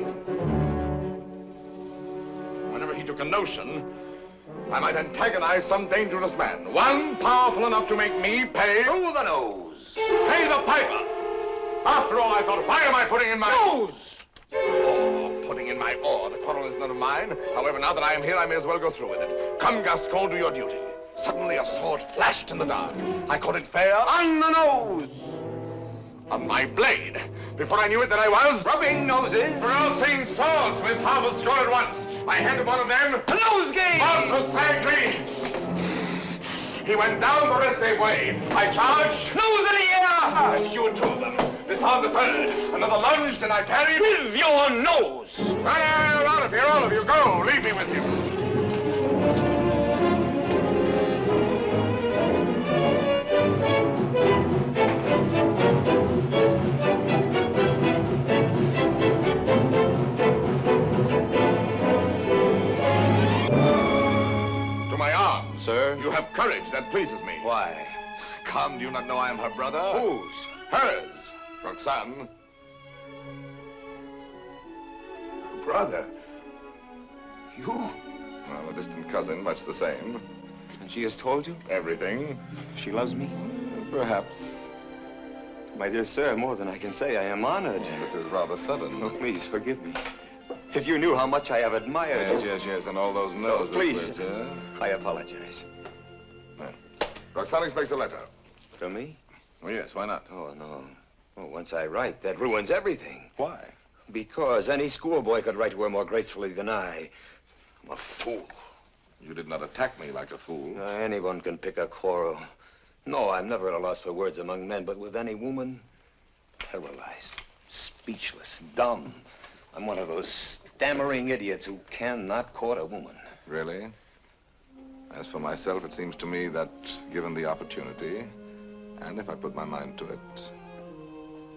B: Whenever he took a notion, I might antagonize some dangerous man. One powerful enough to make me pay through the nose. Pay the piper. After all, I thought, why am I putting in my nose? Oh, putting in my oar. The quarrel is none of mine. However, now that I am here, I may as well go through with it. Come, Gascon, do your duty. Suddenly, a sword flashed in the dark. I caught it fair on the nose. On my blade. Before I knew it, there I was rubbing noses, crossing swords with half a score at once. I handed one of them a nosegay. Precisely. He went down the restive way. I charged. Nose in the air. Rescued two of them. Disarmed the third. Another lunged, and I parried with your nose. Well, all of you, go. Leave me with him. Sir? You have courage. That pleases me.
O: Why?
B: Come, do you not know I am her brother?
O: Whose?
B: Hers. Roxane.
O: Brother? You?
B: Well, a distant cousin, much the same.
O: And she has told you?
B: Everything.
O: She loves me?
B: Perhaps.
O: My dear sir, more than I can say. I am honored.
B: This is rather sudden.
O: Oh, please, forgive me. If you knew how much I have admired you.
B: Yes, and all those noses.
O: Please. I apologize.
B: Roxane expects a letter.
O: From me?
B: Oh, yes, why not?
O: Oh, no. Oh, once I write, that ruins everything.
B: Why?
O: Because any schoolboy could write to her more gracefully than I. I'm a fool.
B: You did not attack me like a fool.
O: Anyone can pick a quarrel. No, I'm never at a loss for words among men, but with any woman, paralyzed, speechless, dumb. I'm one of those stammering idiots who cannot court a woman.
B: Really? As for myself, it seems to me that, given the opportunity, and if I put my mind to it,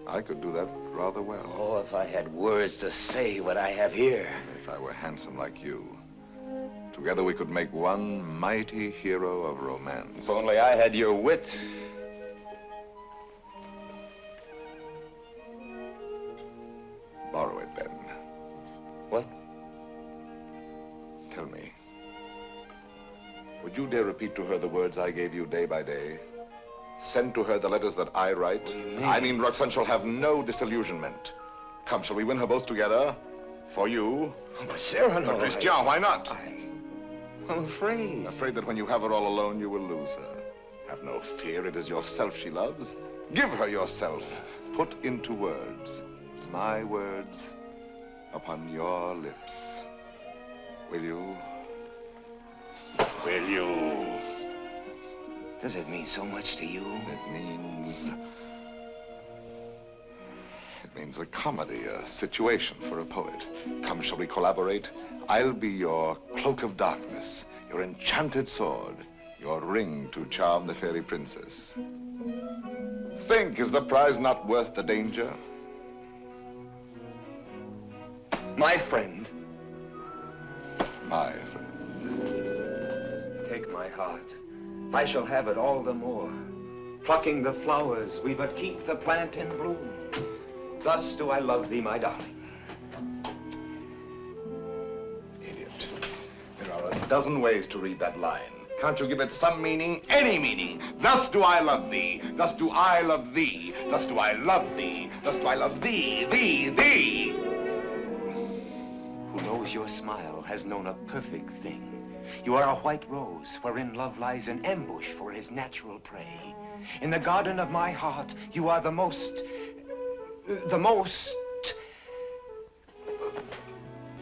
B: I could do that rather well.
O: Oh, if I had words to say what I have here.
B: If I were handsome like you, together we could make one mighty hero of romance.
O: If only I had your wit.
B: Borrow it, then.
O: What?
B: Tell me. Would you dare repeat to her the words I gave you day by day? Send to her the letters that I write?
O: What do you mean?
B: I mean, Roxane shall have no disillusionment. Come, shall we win her both together? For you?
O: Oh, but Cyrano,
B: Christian, why not?
O: I'm afraid.
B: Afraid that when you have her all alone, you will lose her. Have no fear. It is yourself she loves. Give her yourself. Put into words, my words, upon your lips. Will you? Will you?
O: Does it mean so much to you?
B: It means a comedy, a situation for a poet. Come, shall we collaborate? I'll be your cloak of darkness, your enchanted sword, your ring to charm the fairy princess. Think, is the prize not worth the danger?
O: My friend.
B: My friend.
O: Take my heart. I shall have it all the more. Plucking the flowers, we but keep the plant in bloom. Thus do I love thee, my darling.
B: Idiot. There are a dozen ways to read that line. Can't you give it some meaning? Any meaning. Thus do I love thee. Thus do I love thee. Thus do I love thee. Thus do I love thee, thee, thee. Who knows
O: knows your smile has known a perfect thing. You are a white rose wherein love lies in ambush for his natural prey. In the garden of my heart, you are the most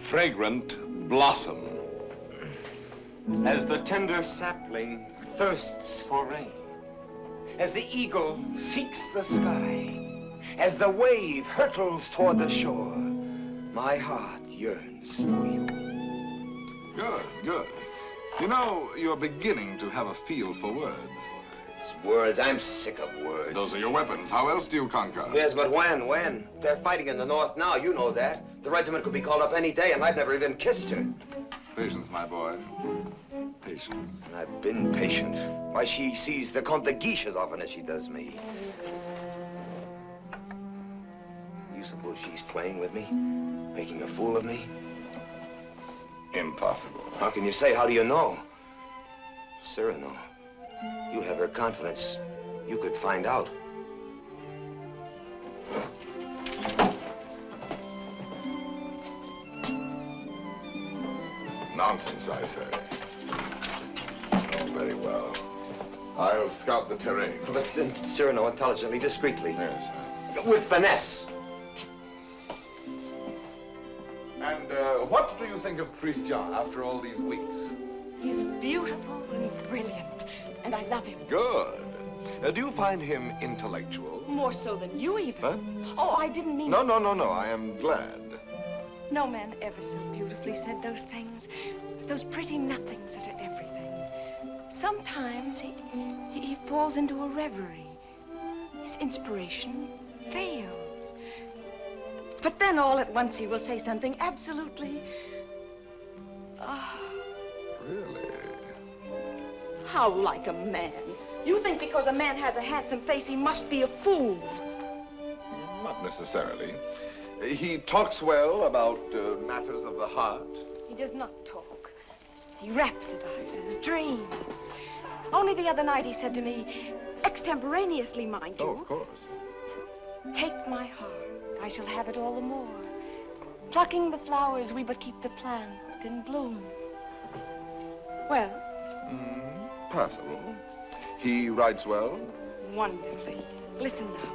B: fragrant blossom.
O: As the tender sapling thirsts for rain, as the eagle seeks the sky, as the wave hurtles toward the shore, my heart yearns for you.
B: Good, good. You know, you're beginning to have a feel for words.
O: Words, I'm sick of words.
B: Those are your weapons. How else do you conquer?
O: Yes, but when? They're fighting in the north now, you know that. The regiment could be called up any day, and I've never even kissed her.
B: Patience, my boy. Patience.
O: I've been patient. Why, she sees the Comte de Guiche as often as she does me. You suppose she's playing with me? Making a fool of me?
B: Impossible.
O: How can you say? How do you know? Cyrano, you have her confidence. You could find out.
B: Nonsense, I say. Oh, very well. I'll scout the terrain.
O: But Cyrano, intelligently, discreetly.
B: Yes.
O: With finesse.
B: And what do you think of Christian after all these weeks?
E: He's beautiful and brilliant, and I love him.
B: Good. Do you find him intellectual?
E: More so than you even.
B: Huh?
E: Oh, I didn't mean...
B: No. I am glad.
E: No man ever so beautifully said those things. Those pretty nothings that are everything. Sometimes he falls into a reverie. His inspiration fails. But then all at once he will say something absolutely...
B: Really?
E: How like a man. You think because a man has a handsome face, he must be a fool.
B: Not necessarily. He talks well about matters of the heart.
E: He does not talk. He rhapsodizes, dreams. Only the other night he said to me, extemporaneously, mind you.
B: Oh, of course.
E: Take my heart, I shall have it all the more. Plucking the flowers, we but keep the plant in bloom. Well?
B: Passable. He writes well?
E: Wonderfully. Listen now.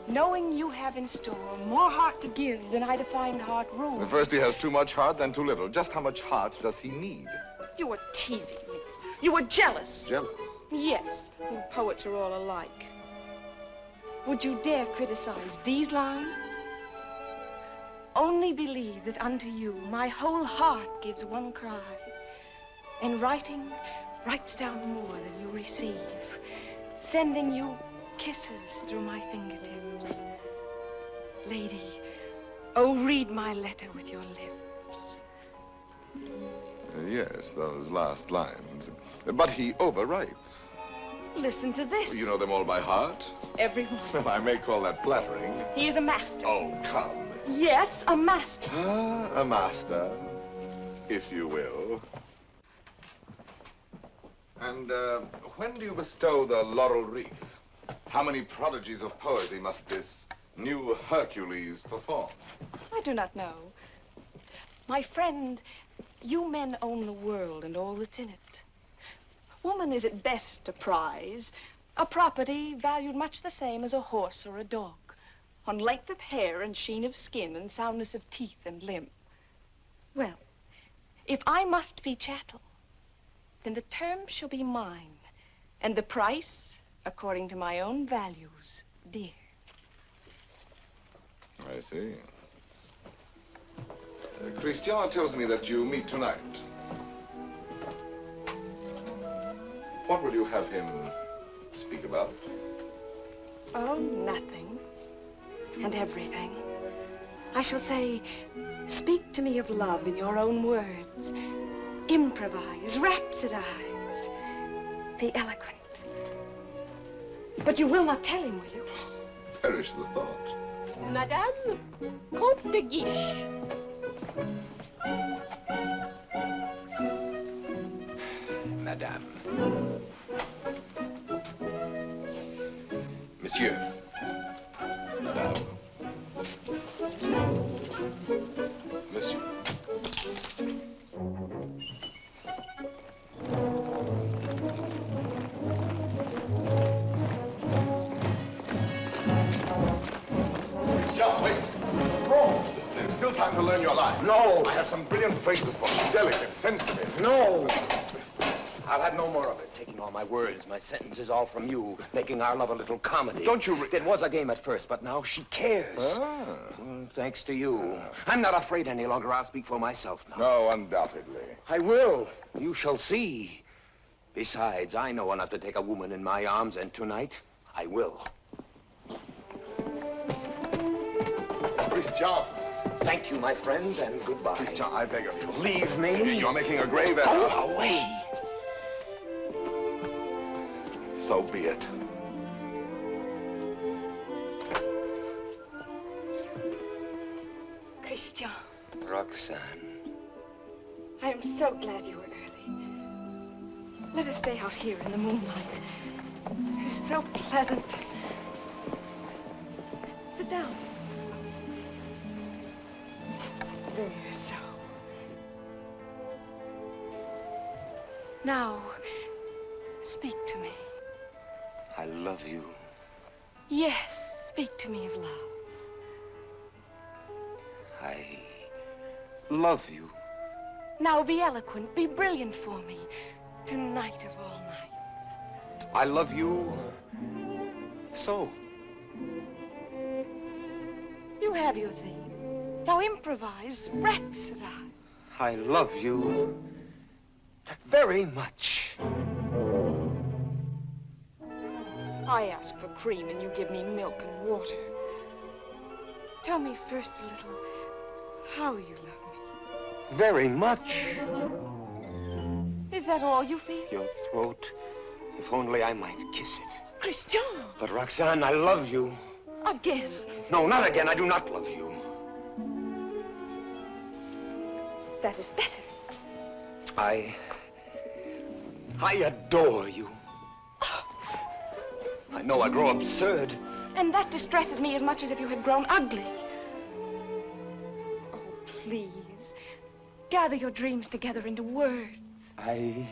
E: Knowing you have in store more heart to give than I to find heart room.
B: First he has too much heart, then too little. Just how much heart does he need?
E: You were teasing me. You were jealous.
B: Jealous?
E: Yes. You poets are all alike. Would you dare criticize these lines? Only believe that unto you my whole heart gives one cry. And writing writes down more than you receive, sending you kisses through my fingertips. Lady, oh, read my letter with your lips.
B: Yes, those last lines. But he overwrites.
E: Listen to this.
B: You know them all by heart?
E: Everyone.
B: Well, I may call that flattering.
E: He is a master.
B: Oh, come.
E: Yes, a master.
B: A master, if you will. And when do you bestow the laurel wreath? How many prodigies of poesy must this new Hercules perform?
E: I do not know. My friend, you men own the world and all that's in it. Woman is at best a prize, a property valued much the same as a horse or a dog, on length of hair and sheen of skin and soundness of teeth and limb. Well, if I must be chattel, then the term shall be mine, and the price according to my own values, dear.
B: I see. Christian tells me that you meet tonight. What will you have him speak about?
E: Oh, nothing and everything. I shall say, speak to me of love in your own words. Improvise, rhapsodize, be eloquent. But you will not tell him, will you?
B: Perish the thought.
L: Madame, Comte de Guiche.
D: Madame. Monsieur.
B: Madame. Monsieur. to learn your lines.
O: No.
B: I have some brilliant phrases for you, delicate, sensitive.
O: No. I'll have no more of it. Taking all my words, my sentences, all from you, making our love a little comedy.
B: Don't you...
O: It was a game at first, but now she cares. Thanks to you. I'm not afraid any longer. I'll speak for myself now.
B: No, undoubtedly.
O: I will. You shall see. Besides, I know enough to take a woman in my arms, and tonight, I will.
B: Christian.
O: Thank you, my friend, and goodbye.
B: Christian, I beg of you.
O: Leave me.
B: You're making a grave error.
O: Go away.
B: So be it.
E: Christian,
O: Roxane.
E: I am so glad you were early. Let us stay out here in the moonlight. It is so pleasant. Sit down. There, so. Now, speak to me.
O: I love you.
E: Yes, speak to me of love.
O: I love you.
E: Now be eloquent, be brilliant for me. Tonight of all nights.
O: I love you so.
E: You have your theme. Now improvise, rhapsodize.
O: I love you very much.
E: I ask for cream and you give me milk and water. Tell me first a little how you love me.
O: Very much.
E: Is that all you feel?
O: Your throat. If only I might kiss it.
E: Christian!
O: But Roxane, I love you.
E: Again.
O: No, not again. I do not love you.
E: That is better.
O: I adore you. I know I grow absurd.
E: And that distresses me as much as if you had grown ugly. Oh, please. Gather your dreams together into words. I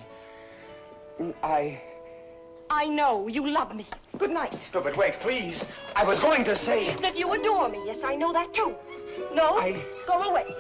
E: know you love me. Good night.
O: No, but wait, please. I was going to say...
E: That you adore me. Yes, I know that too. No? Go away.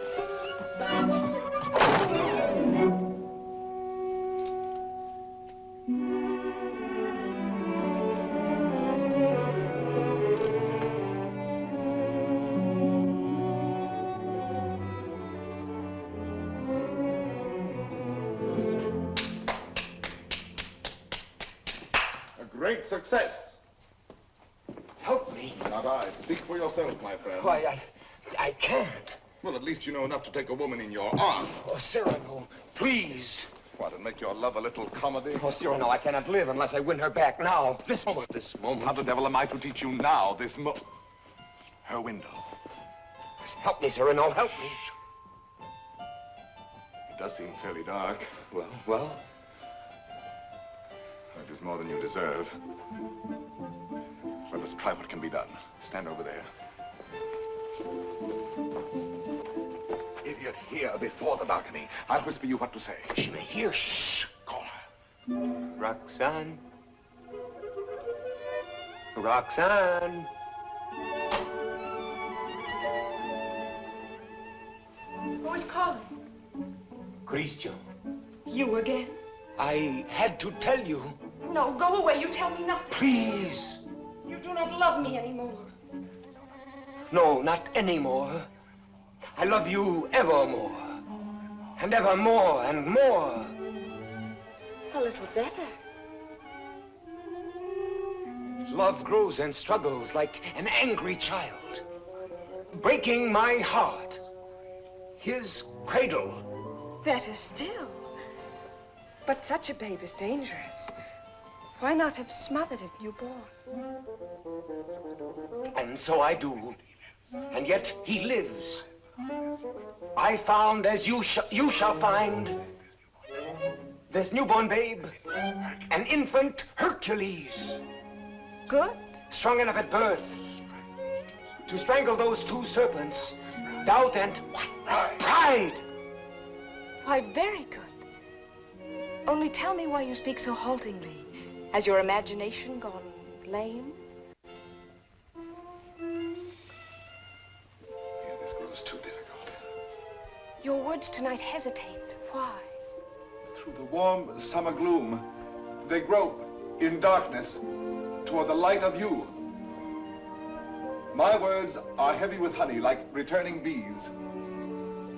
B: Great success.
O: Help me.
B: Not I. Speak for yourself, my friend.
O: Why, I can't.
B: Well, at least you know enough to take a woman in your arms.
O: Oh, Cyrano, please.
B: What, and make your love a little comedy?
O: Oh, Cyrano, I cannot live unless I win her back now. This moment.
B: How the devil am I to teach you now, this moment? Her window.
O: Help me, Cyrano, help me.
B: It does seem fairly dark.
O: Well?
B: It is more than you deserve. Let us try what can be done. Stand over there. Idiot, here before the balcony. I'll whisper you what to say.
O: She may hear. Shh.
B: Call her.
O: Roxane. Roxane.
E: Who is calling?
O: Christian.
E: You again?
O: I had to tell you.
E: No, go away. You tell me nothing.
O: Please.
E: You do not love me anymore.
O: No, not anymore. I love you evermore. And evermore and more.
E: A little better.
O: Love grows and struggles like an angry child, breaking my heart. His cradle.
E: Better still. But such a babe is dangerous. Why not have smothered it newborn?
O: And so I do. And yet he lives. I found, as you shall find, this newborn babe, an infant Hercules.
E: Good.
O: Strong enough at birth to strangle those two serpents, doubt and pride.
E: Why, very good. Only tell me why you speak so haltingly. Has your imagination gone lame?
B: Yeah, this grows too difficult.
E: Your words tonight hesitate. Why?
R: Through the warm summer gloom, they grope in darkness toward the light of you. My words are heavy with honey, like returning bees.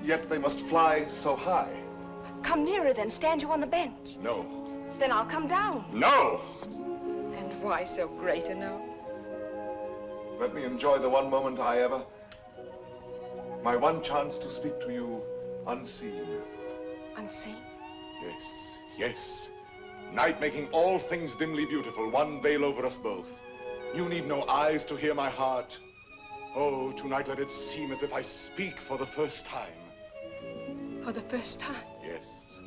R: Yet they must fly so high.
E: Come nearer then. Stand you on the bench.
R: No.
E: Then I'll come down.
R: No!
E: And why so great a no?
R: Let me enjoy the one moment I ever... My one chance to speak to you unseen.
E: Unseen?
R: Yes, yes. Night making all things dimly beautiful, one veil over us both. You need no eyes to hear my heart. Oh, tonight let it seem as if I speak for the first time.
E: For the first time?
R: Yes.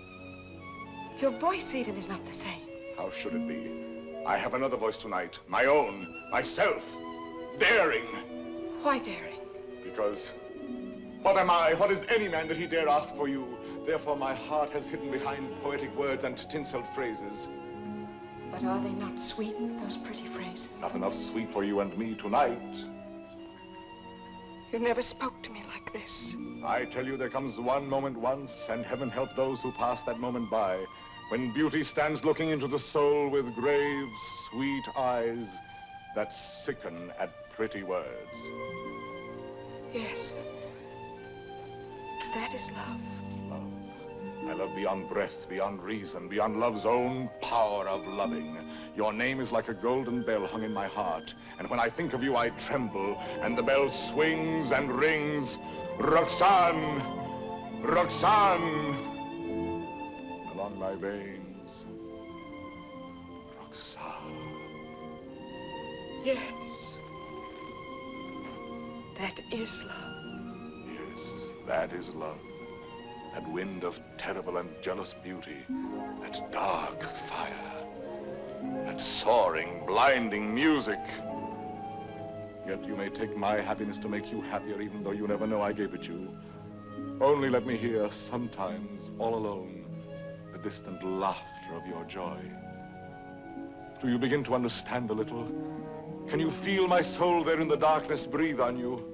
E: Your voice even is not the same.
R: How should it be? I have another voice tonight, my own, myself, daring.
E: Why daring?
R: Because what am I, what is any man that he dare ask for you? Therefore my heart has hidden behind poetic words and tinseled phrases.
E: But are they not sweetened, those pretty phrases?
R: Not enough sweet for you and me tonight.
E: You never spoke to me like this.
R: I tell you, there comes one moment once, and heaven help those who pass that moment by, when beauty stands looking into the soul with grave, sweet eyes that sicken at pretty words.
E: Yes. That is love.
R: Love. I love beyond breath, beyond reason, beyond love's own power of loving. Your name is like a golden bell hung in my heart, and when I think of you, I tremble, and the bell swings and rings. Roxane! Roxane! Along my veins. Roxane.
E: Yes. That is love.
R: Yes, that is love. That wind of terrible and jealous beauty. That dark fire. That soaring, blinding music. Yet you may take my happiness to make you happier, even though you never know I gave it you. Only let me hear, sometimes, all alone, the distant laughter of your joy. Do you begin to understand a little? Can you feel my soul there in the darkness breathe on you?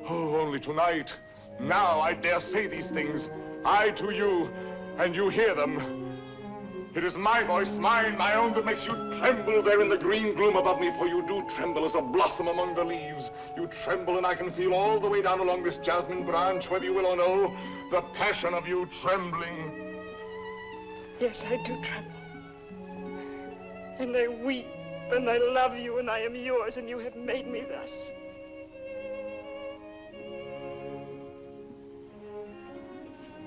R: Oh, only tonight, now I dare say these things, I to you, and you hear them. It is my voice, mine, my own, that makes you tremble there in the green gloom above me, for you do tremble as a blossom among the leaves. You tremble, and I can feel all the way down along this jasmine branch, whether you will or no, the passion of you trembling.
E: Yes, I do tremble. And I weep, and I love you, and I am yours, and you have made me thus.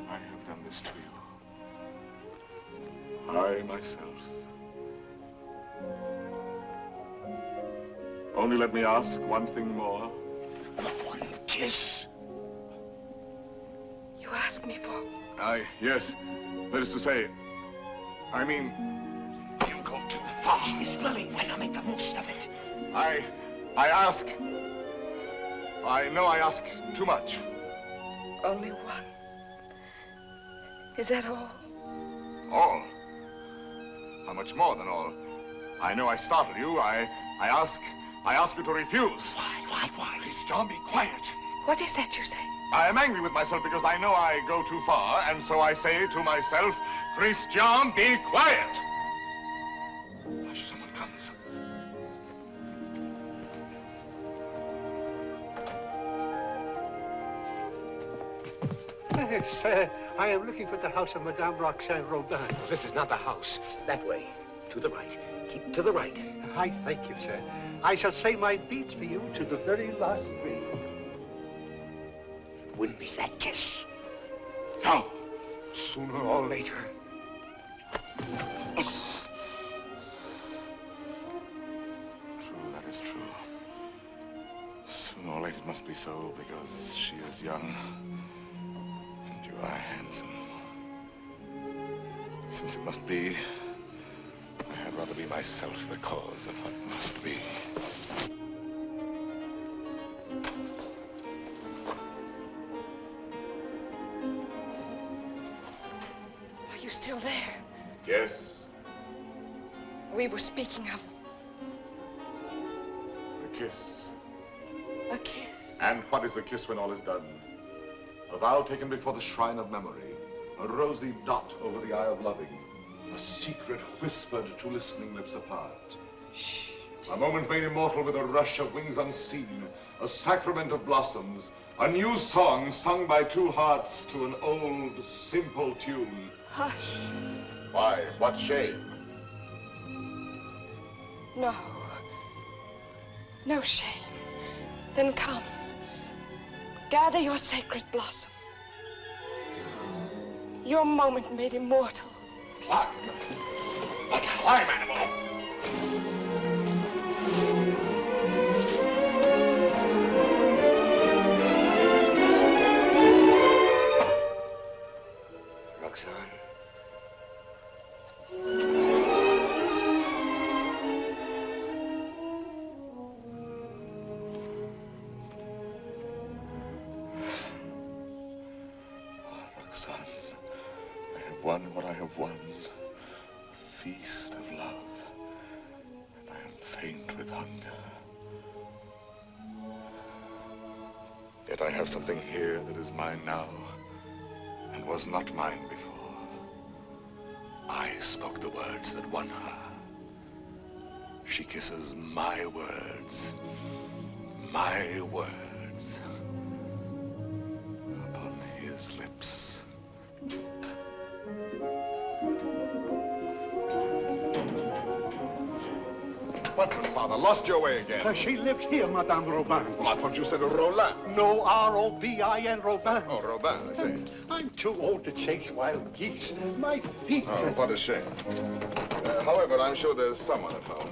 R: I have done this to you. I, myself. Only let me ask one thing more. One kiss.
E: You ask me for?
R: Yes. That is to say, I mean, you go too far.
F: She's willing. Why not make the most of it?
R: I ask. I know I ask too much.
E: Only one. Is that all?
R: All? How much more than all? I know I startled you. I ask you to refuse.
F: Why?
R: Christian, be quiet.
E: What is that you say?
R: I am angry with myself because I know I go too far, and so I say to myself, Christian, be quiet. Hush, someone comes.
K: Yes, I am looking for the house of Madame Roxane Robin.
D: This is not the house. That way. To the right. Keep to the right.
K: I thank you, sir. I shall say my beads for you to the very last ring.
F: Win me that kiss.
R: No. Sooner or later. True, that is true. Sooner or later it must be so, because she is young. And you are handsome. Since it must be, I had rather be myself the cause of what must be.
E: Are you still there?
R: Yes.
E: We were speaking of
R: A kiss.
E: a kiss.
R: And what is a kiss when all is done? A vow taken before the shrine of memory. A rosy dot over the eye of loving. A secret whispered to listening lips apart. Shh. A moment made immortal with a rush of wings unseen. A sacrament of blossoms. A new song sung by two hearts to an old, simple tune.
E: Hush.
R: Why? What shame?
E: No. No shame. Then come. Gather your sacred blossom. Your moment made immortal.
R: Climb. Climb, animal.
O: Roxane.
R: Roxane, I have won what I have won. The feast of love. And I am faint with hunger. Yet I have something here that is mine now, and was not mine before. I spoke the words that won her. She kisses my words. My words. Upon his lips. What, Father? Lost your way again?
K: She lives here, Madame Robin.
R: Well, I thought you said Roland.
K: No, R-O-B-I-N, Robin.
R: Oh, Robin, I see.
K: I'm too old to chase wild geese. My feet...
R: Oh, what a shame. However, I'm sure there's someone at home.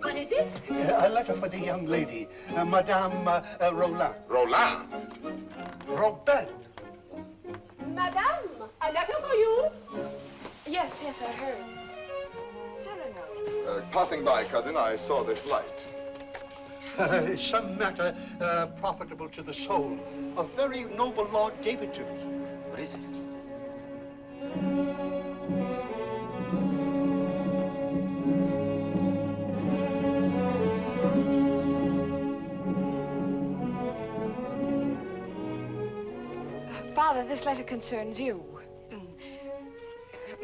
L: What is it?
K: A letter for the young lady, Madame Roland.
R: Roland?
K: Robin.
L: Madame, a letter for you?
E: Yes, I heard. Cyrano.
R: Passing by, cousin, I saw this light.
K: Some matter profitable to the soul. A very noble lord gave it to me.
G: What is it?
E: Father, this letter concerns you.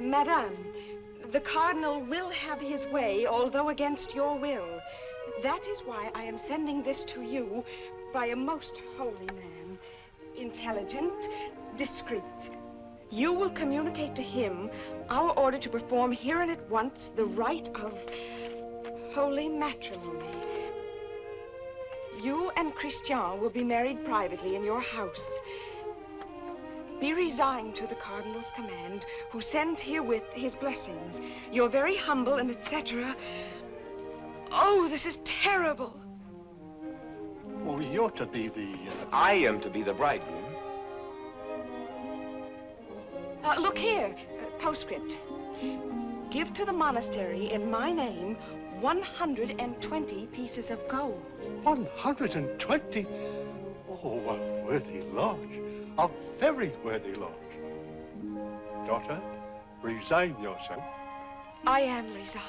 E: Madame, the cardinal will have his way, although against your will. That is why I am sending this to you by a most holy man. Intelligent, discreet. You will communicate to him our order to perform here and at once the rite of holy matrimony. You and Christian will be married privately in your house. Be resigned to the cardinal's command, who sends herewith his blessings. You're very humble and etc. Oh, this is terrible.
K: Oh, you're to be the...
O: I am to be the bridegroom.
E: Look here, postscript. Give to the monastery in my name 120 pieces of gold.
K: 120? Oh, a worthy lodge. A very worthy lodge. Daughter, resign yourself.
E: I am resigned.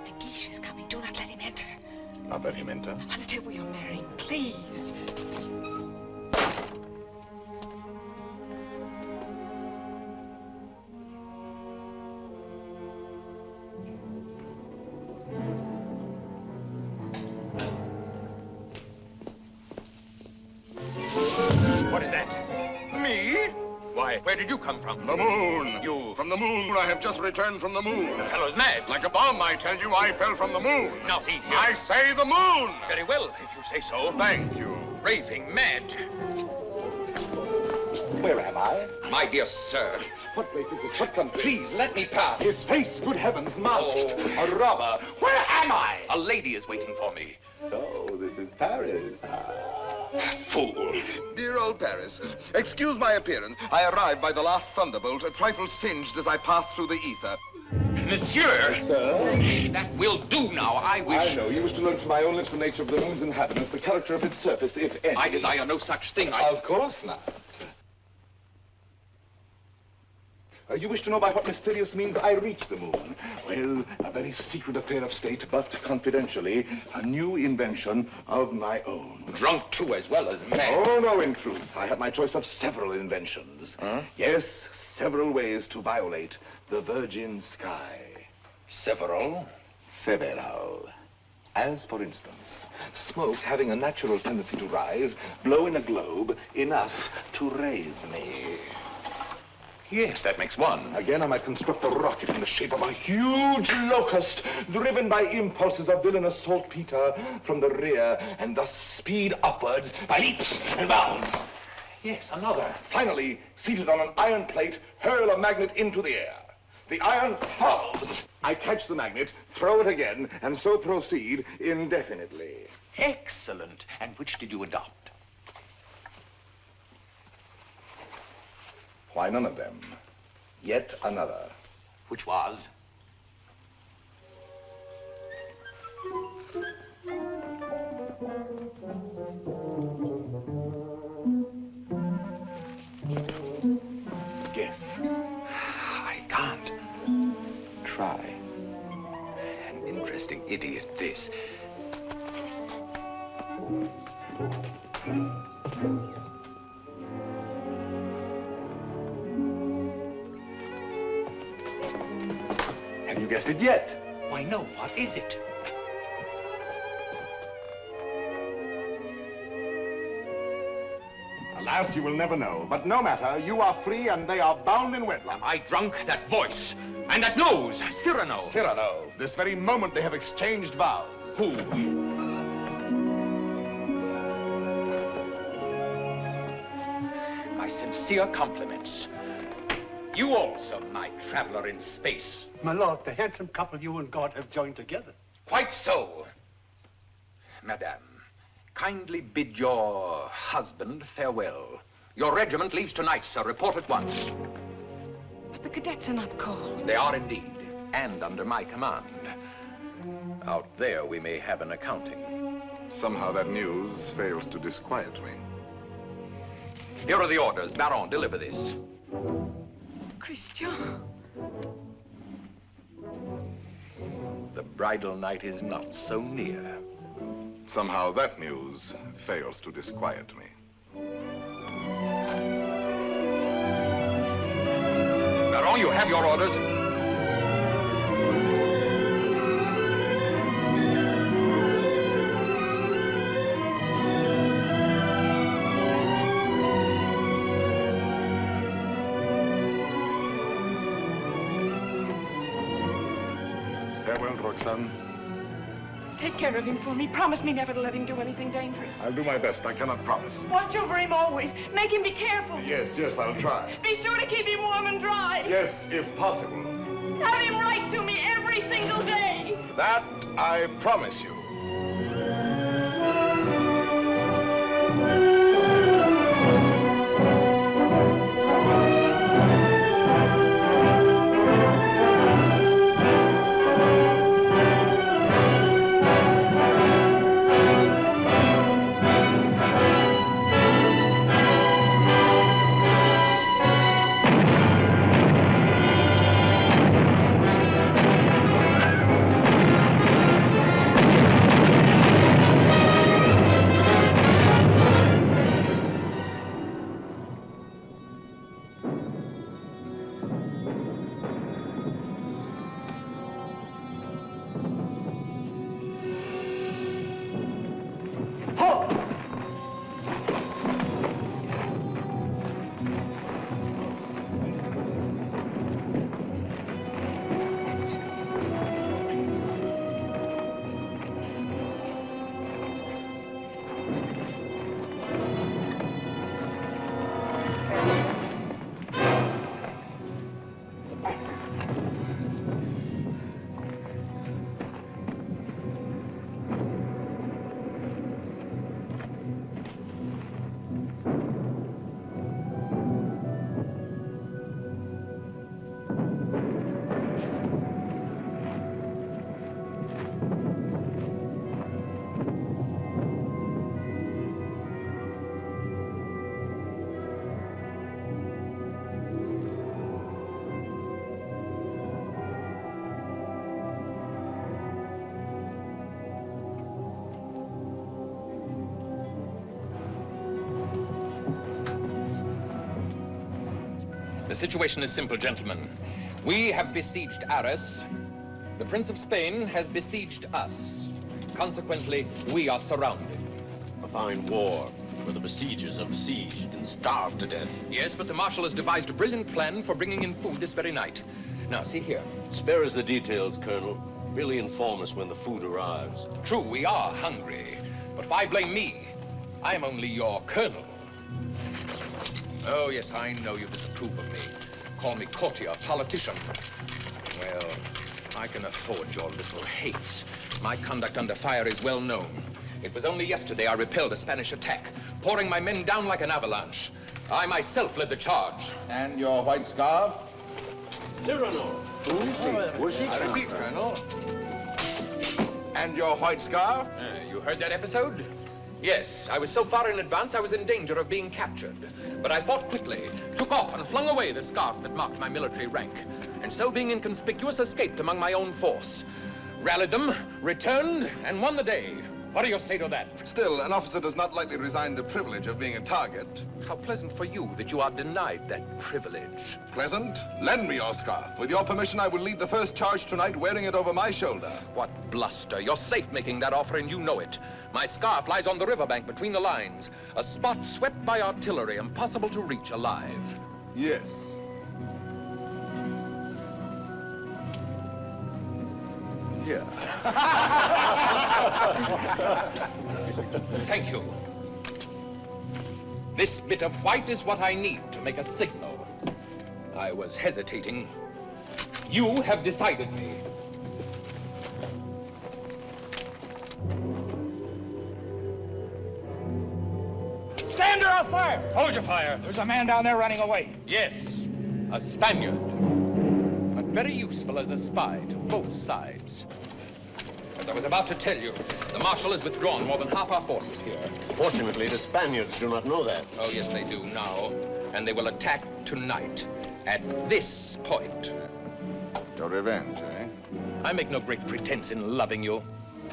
E: The Guiche is coming. Do not let him enter.
R: Not let him enter?
E: Until we are married, please.
C: What is that?
R: Me?
C: Why, where did you come from?
R: The moon.
C: You...
R: From the moon. I have just returned from the moon.
C: The fellow's mad.
R: Like a bomb, I tell you, I fell from the moon.
C: Now, see here.
R: I say the moon.
C: Very well, if you say so.
R: Thank you.
C: Raving mad.
R: Where am I?
C: My dear sir.
R: What place is this? What country?
C: Please, let me pass.
R: His face, good heavens, masked.
C: Oh.
R: A robber. Where am I?
C: A lady is waiting for me.
R: So, this is Paris.
C: Fool.
B: Dear old Paris, excuse my appearance. I arrived by the last thunderbolt, a trifle singed as I passed through the ether.
C: Monsieur!
R: Sir?
C: That will do now. I wish...
R: I know. You wish to learn from my own lips the nature of the moon's inhabitants, the character of its surface, if any.
C: I desire no such thing.
R: Of course not. You wish to know by what mysterious means I reached the moon? Well, a very secret affair of state, but confidentially, a new invention of my own.
D: Drunk too, as well as mad.
R: Oh, no, in truth. I had my choice of several inventions.
D: Huh?
R: Yes, several ways to violate the virgin sky.
D: Several?
R: Several. As, for instance, smoke having a natural tendency to rise, blow in a globe enough to raise me.
D: Yes, that makes one.
R: Again, I might construct a rocket in the shape of a huge locust, driven by impulses of villainous saltpeter from the rear, and thus speed upwards by leaps and bounds.
D: Yes, another.
R: Finally, seated on an iron plate, hurl a magnet into the air. The iron falls. I catch the magnet, throw it again, and so proceed indefinitely.
D: Excellent. And which did you adopt?
R: Why, none of them. Yet another.
D: Which was?
R: Guess.
D: I can't.
R: Try.
D: An interesting idiot, this.
R: Have you guessed it yet?
D: Why, no. What is it?
R: Alas, you will never know. But no matter, you are free and they are bound in wedlock.
D: Am I drunk? That voice and that nose. Cyrano.
R: Cyrano. This very moment they have exchanged vows.
D: Who? My sincere compliments. You also, my traveler in space.
K: My lord, the handsome couple you and God have joined together.
D: Quite so. Madame, kindly bid your husband farewell. Your regiment leaves tonight, sir. Report at once.
E: But the cadets are not called.
D: They are indeed, and under my command. Out there, we may have an accounting.
R: Somehow that news fails to disquiet me.
D: Here are the orders. Baron, deliver this.
E: Christian.
D: The bridal night is not so near.
R: Somehow that news fails to disquiet me.
D: Baron, you have your orders.
R: Farewell, Roxane.
E: Take care of him for me. Promise me never to let him do anything dangerous.
R: I'll do my best. I cannot promise.
E: Watch over him always. Make him be careful.
R: Yes, I'll try.
E: Be sure to keep him warm and dry.
R: Yes, if possible.
E: Have him write to me every single day.
R: That I promise you.
C: The situation is simple, gentlemen. We have besieged Arras. The Prince of Spain has besieged us. Consequently, we are surrounded.
I: A fine war, where the besiegers are besieged and starved to death.
C: Yes, but the Marshal has devised a brilliant plan for bringing in food this very night. Now, see here.
I: Spare us the details, Colonel. Really inform us when the food arrives.
C: True, we are hungry. But why blame me? I am only your colonel. Oh, yes, I know you disapprove of me. Call me courtier, politician. Well, I can afford your little hates. My conduct under fire is well known. It was only yesterday I repelled a Spanish attack, pouring my men down like an avalanche. I myself led the charge.
B: And your white scarf?
I: Cyrano.
B: Who is he?
I: Was he?
B: I repeat, Colonel. And your white scarf?
C: You heard that episode? Yes, I was so far in advance I was in danger of being captured. But I thought quickly, took off and flung away the scarf that marked my military rank, and so being inconspicuous, escaped among my own force. Rallied them, returned, and won the day. What do you say to that?
B: Still, an officer does not lightly resign the privilege of being a target.
C: How pleasant for you that you are denied that privilege.
B: Pleasant? Lend me your scarf. With your permission, I will lead the first charge tonight wearing it over my shoulder.
C: What bluster. You're safe making that offer, and you know it. My scarf lies on the riverbank between the lines, a spot swept by artillery, impossible to reach alive.
B: Yes. Here.
C: Thank you. This bit of white is what I need to make a signal. I was hesitating. You have decided me.
F: Stand or I'll fire!
S: Hold your fire. There's a man down there running away.
C: Yes, a Spaniard. But very useful as a spy to both sides. As I was about to tell you, the Marshal has withdrawn more than half our forces here.
I: Fortunately, the Spaniards do not know that.
C: Oh, yes, they do now. And they will attack tonight at this point.
B: Your revenge, eh?
C: I make no great pretense in loving you.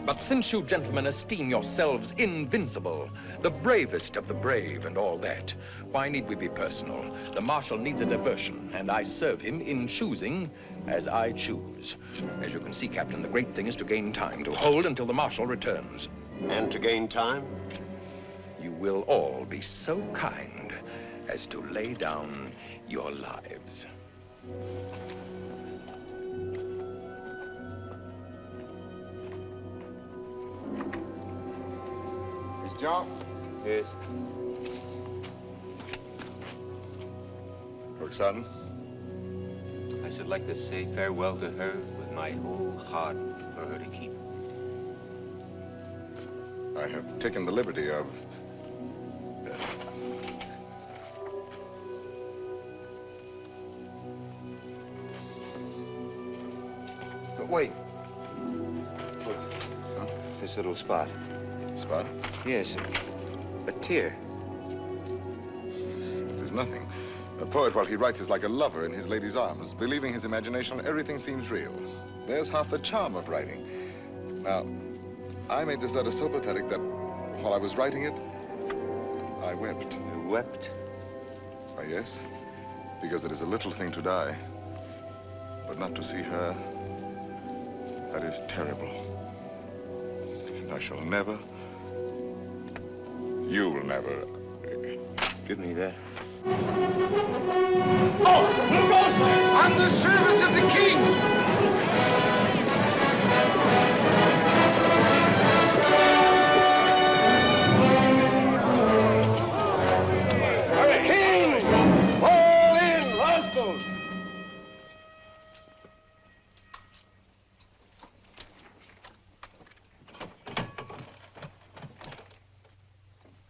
C: But since you gentlemen esteem yourselves invincible, the bravest of the brave and all that, why need we be personal? The Marshal needs a diversion, and I serve him in choosing as I choose. As you can see, Captain, the great thing is to gain time, to hold until the Marshal returns.
I: And to gain time?
C: You will all be so kind as to lay down your lives.
B: John?
M: Yes.
B: Roxane?
M: I should like to say farewell to her with my whole heart for her to keep.
B: I have taken the liberty of...
M: But wait. Look. Huh? This little spot.
B: Spot?
M: Yes, a tear.
B: It is nothing. A poet, while he writes, is like a lover in his lady's arms. Believing his imagination, everything seems real. There's half the charm of writing. Now, I made this letter so pathetic that while I was writing it, I wept.
M: You wept?
B: Why, yes, because it is a little thing to die. But not to see her, that is terrible. And I shall never... You will never...
M: Give me that.
S: Oh, who goes there?
D: On the service of the king!
N: For the king! Fall in, rascals!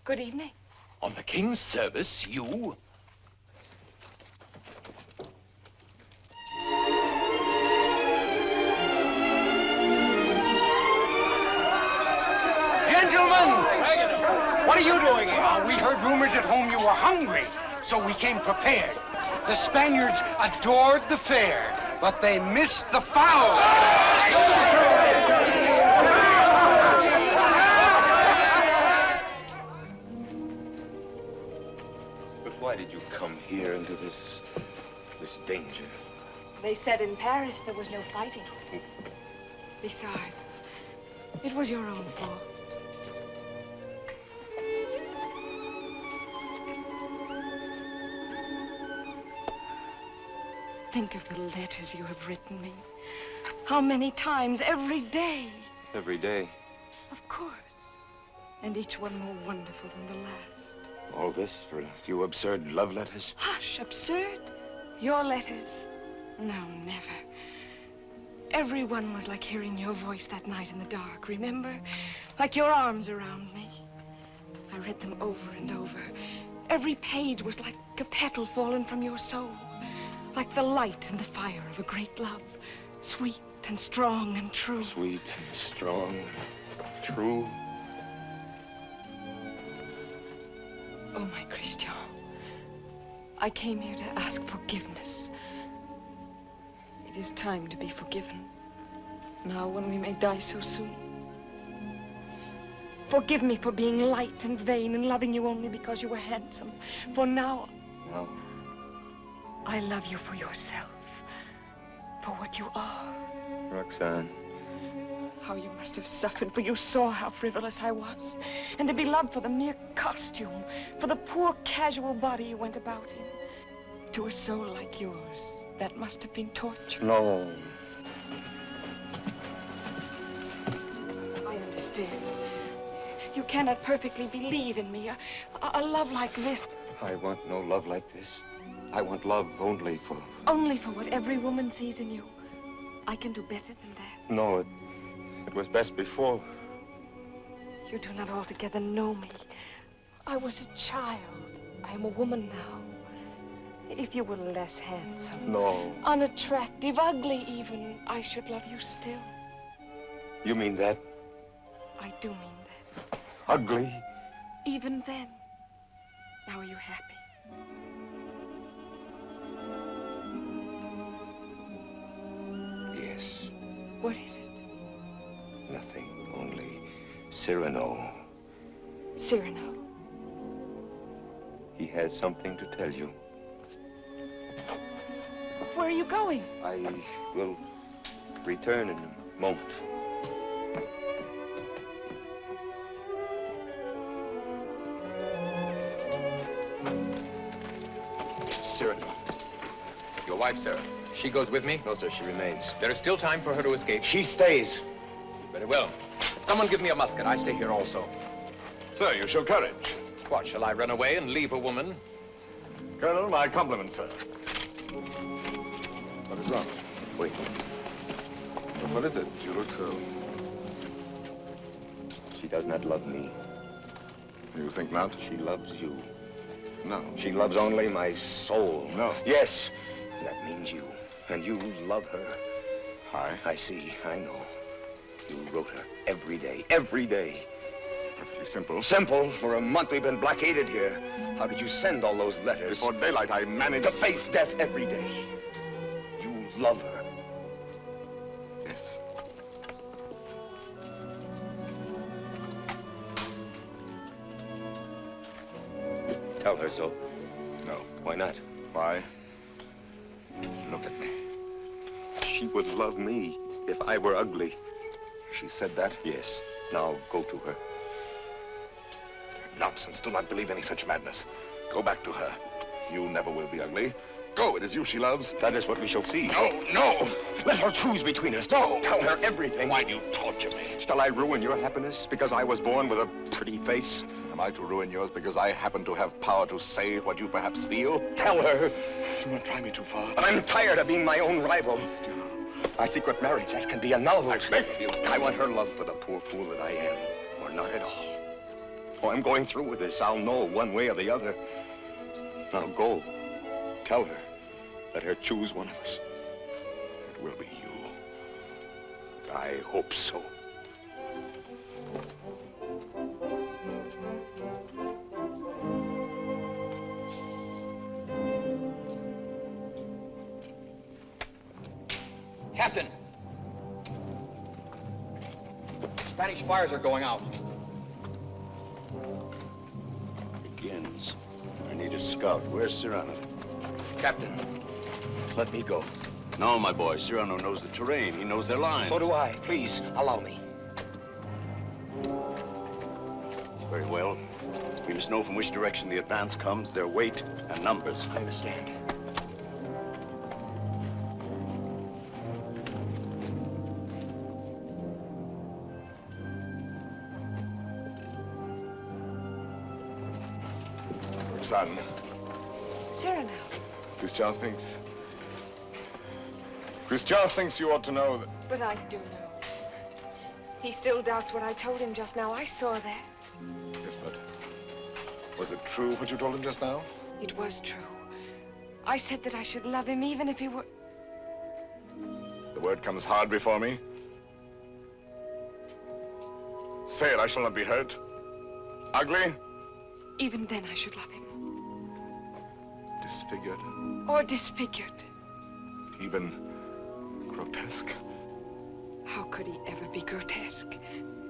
E: Good evening.
C: On the king's service, you?
F: Gentlemen! What are you doing here? We heard rumors at home you were hungry, so we came prepared. The Spaniards adored the fare, but they missed the fowl.
M: But why did you come here into this
O: this danger?
E: They said in Paris there was no fighting. Besides, it was your own fault. Think of the letters you have written me. How many times every day?
O: Every day.
E: Of course. And each one more wonderful than the last.
O: All this for a few absurd love letters?
E: Hush, absurd? Your letters? No, never. Every one was like hearing your voice that night in the dark, remember? Like your arms around me. I read them over and over. Every page was like a petal fallen from your soul. Like the light and the fire of a great love. Sweet and strong and true.
O: Sweet and strong, true.
E: Oh, my Christian. I came here to ask forgiveness. It is time to be forgiven. Now, when we may die so soon. Forgive me for being light and vain and loving you only because you were handsome. For now...
O: No.
E: I love you for yourself. For what you are.
O: Roxane.
E: How you must have suffered, for you saw how frivolous I was. And to be loved for the mere costume, for the poor casual body you went about in. To a soul like yours, that must have been torture.
O: No.
E: I understand. You cannot perfectly believe in me. A love like this.
O: I want no love like this. I want love only for...
E: Only for what every woman sees in you. I can do better than that.
O: No, it was best before.
E: You do not altogether know me. I was a child. I am a woman now. If you were less handsome...
O: No.
E: Unattractive, ugly even, I should love you still.
O: You mean that?
E: I do mean that.
O: Ugly?
E: Even then. Now are you happy?
O: Yes.
E: What is it?
O: Nothing, only Cyrano.
E: Cyrano?
O: He has something to tell you.
E: Where are you going?
O: I will return in a moment.
C: Cyrano. Your wife, sir. She goes with me?
O: No, sir, she remains.
C: There is still time for her to escape.
O: She stays.
C: Very well. Someone give me a musket. I stay here also.
B: Sir, you show courage.
C: What, shall I run away and leave a woman?
B: Colonel, my compliments, sir.
R: What is wrong?
O: Wait.
R: What is it? You look so...
O: She does not love me.
R: You think not?
O: She loves you.
R: No.
O: She loves only my soul.
R: No.
O: Yes. That means you. And you love her.
R: I
O: see. I know. You wrote her every day. Every day.
R: Perfectly simple.
O: Simple. For a month we've been blockaded here. How did you send all those letters?
R: Before daylight, I managed...
O: To face death every day. You love her.
R: Yes.
O: Tell her so.
R: No.
O: Why not?
R: Why? Look at me.
O: She would love me if I were ugly.
R: She said that?
O: Yes. Now go to her.
R: Nonsense. Do not believe any such madness. Go back to her. You never will be ugly. Go. It is you she loves.
O: That is what we shall see.
R: No, no.
O: Let her choose between us. No. Tell her everything.
R: Why do you torture me?
O: Shall I ruin your happiness because I was born with a pretty face?
R: Am I to ruin yours because I happen to have power to say what you perhaps feel?
O: Tell her.
R: Do not try me too far.
O: I'm tired of being my own rival. Our secret marriage, that can be annulled.
R: I beg of you.
O: I want her love for the poor fool that I am, or not at all. Oh, I'm going through with this. I'll know one way or the other. Now go. Tell her. Let her choose one of us.
R: It will be you.
O: I hope so.
C: Captain! Spanish fires are going out.
O: Begins. I need a scout. Where's Cyrano?
C: Captain,
O: Let me go.
I: No, my boy. Cyrano knows the terrain. He knows their lines.
O: So do I. Please, allow me.
I: Very well. We must know from which direction the advance comes, their weight and numbers.
O: I understand.
R: Roxane,
E: Cyrano.
R: Christian thinks you ought to know that...
E: But I do know. He still doubts what I told him just now. I saw that.
R: Yes, but was it true what you told him just now?
E: It was true. I said that I should love him even if he were...
R: The word comes hard before me. Say it, I shall not be hurt. Ugly?
E: Even then I should love him.
R: Disfigured?
E: Or disfigured.
R: Even grotesque?
E: How could he ever be grotesque?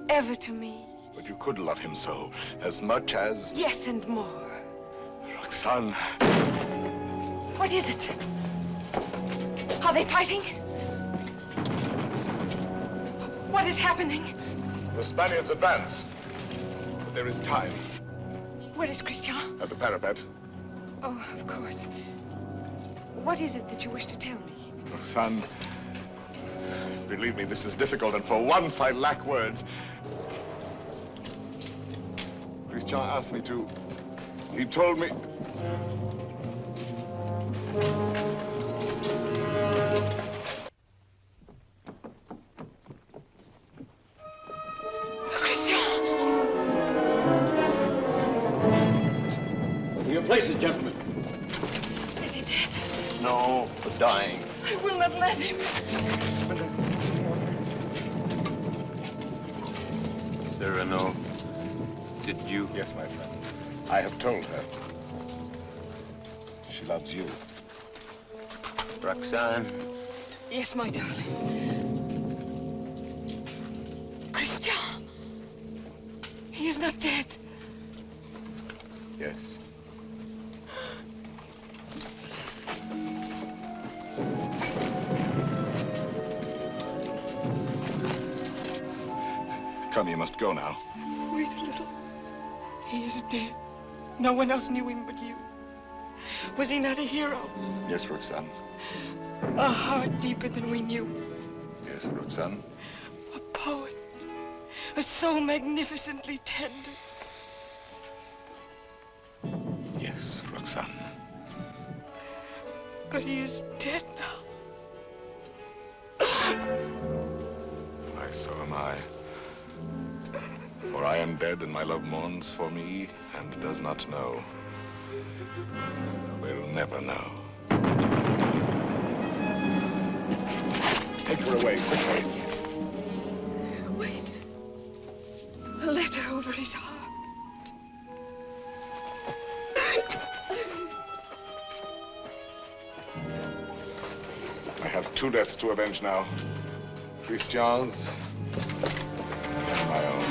E: Ever to me?
R: But you could love him so, as much as...
E: Yes, and more.
R: Roxane.
E: What is it? Are they fighting? What is happening?
R: The Spaniards advance. But there is time.
E: Where is Christian?
R: At the parapet.
E: Oh, of course. What is it that you wish to tell me?
R: Roxane, believe me, this is difficult, and for once I lack words. Christian asked me to... He told me...
N: To your places, gentlemen.
E: Is he dead?
I: No, but dying.
E: I will not let him.
I: Cyrano, did you?
R: Yes, my friend. I have told her. She loves you.
O: Roxane.
E: Yes, my darling. Christian. He is not dead.
R: Yes. Come, you must go now.
E: Wait a little. He is dead. No one else knew him but you. Was he not a hero?
R: Yes, Roxane.
E: A heart deeper than we knew.
R: Yes, Roxane.
E: A poet. A soul magnificently tender.
R: Yes, Roxane.
E: But he is dead now.
R: Why, so am I. For I am dead, and my love mourns for me, and does not know. Will never know. Take her away, quickly.
E: Wait. A letter over his heart.
R: I have two deaths to avenge now. Christian's and my own.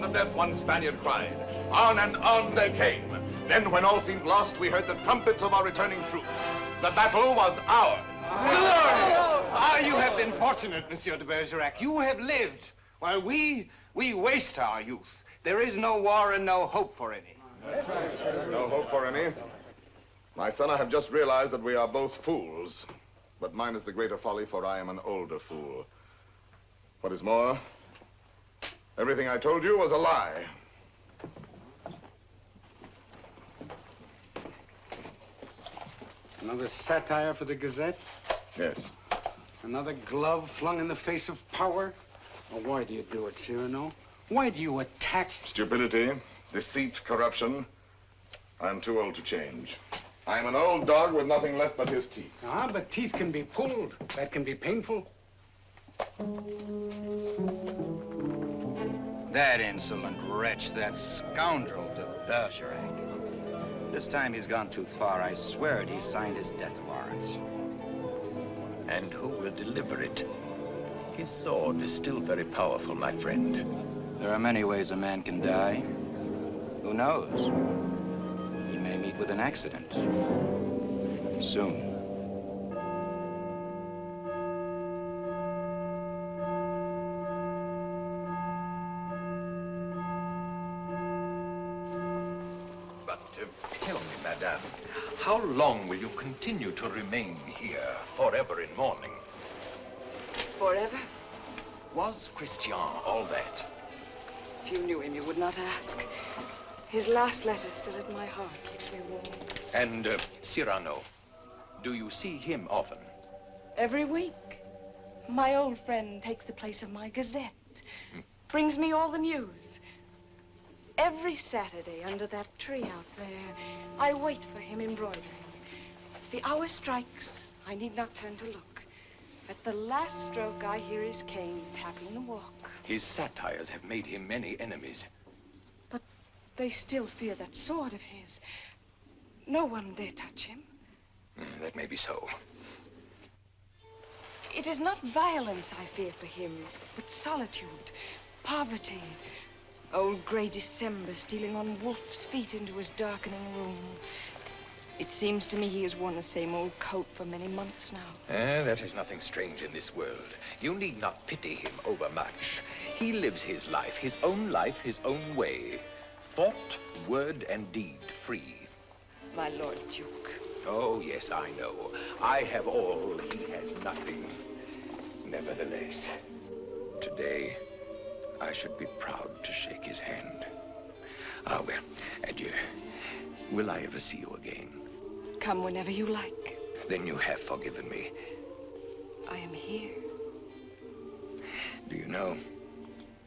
B: the death, one Spaniard cried. On and on they came. Then, when all seemed lost, we heard the trumpets of our returning troops. The battle was ours.
I: Glorious! Ah, you have been fortunate, Monsieur de Bergerac. You have lived, while we waste our youth. There is no war and no hope for any.
B: No hope for any. My son, I have just realized that we are both fools. But mine is the greater folly, for I am an older fool. What is more, everything I told you was a lie.
K: Another satire for the Gazette?
B: Yes.
K: Another glove flung in the face of power? Well, why do you do it, Cyrano? Why do you attack?
B: Stupidity, deceit, corruption. I'm too old to change. I'm an old dog with nothing left but his teeth.
K: Ah, but teeth can be pulled. That can be painful.
T: That insolent wretch, that scoundrel de Bergerac. This time he's gone too far. I swear it, he signed his death warrant.
D: And who will deliver it? His sword is still very powerful, my friend.
T: There are many ways a man can die. Who knows? He may meet with an accident. Soon.
C: Tell me, madame, how long will you continue to remain here, forever in mourning?
E: Forever?
C: Was Christian all that?
E: If you knew him, you would not ask. His last letter still at my heart keeps me warm.
C: And Cyrano, do you see him often?
E: Every week. My old friend takes the place of my Gazette. Brings me all the news. Every Saturday under that tree out there, I wait for him embroidering. The hour strikes. I need not turn to look. At the last stroke, I hear his cane tapping the walk.
C: His satires have made him many enemies.
E: But they still fear that sword of his. No one dare touch him.
C: That may be so.
E: It is not violence I fear for him, but solitude, poverty. Old gray December stealing on wolf's feet into his darkening room. It seems to me he has worn the same old coat for many months now.
C: That is nothing strange in this world. You need not pity him overmuch. He lives his life, his own way. Thought, word, and deed free.
E: My Lord Duke.
C: Oh, yes, I know. I have all, he has nothing. Nevertheless, today, I should be proud to shake his hand. Ah, well, adieu. Will I ever see you again?
E: Come whenever you like.
C: Then you have forgiven me.
E: I am here.
C: Do you know,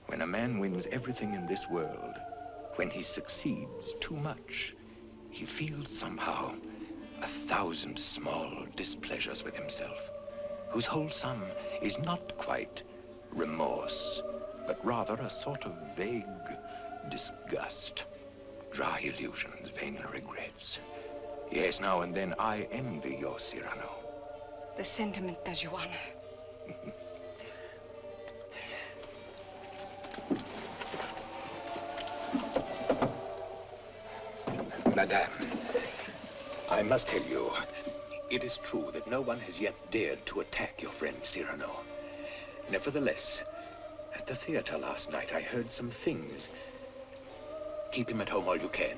C: when a man wins everything in this world, when he succeeds too much, he feels somehow 1,000 small displeasures with himself, whose whole sum is not quite remorse, but rather a sort of vague disgust, dry illusions, vain regrets. Yes, now and then I envy your Cyrano.
E: The sentiment does you honor.
C: Madame, I must tell you, it is true that no one has yet dared to attack your friend Cyrano. Nevertheless, at the theater last night, I heard some things. Keep him at home all you can.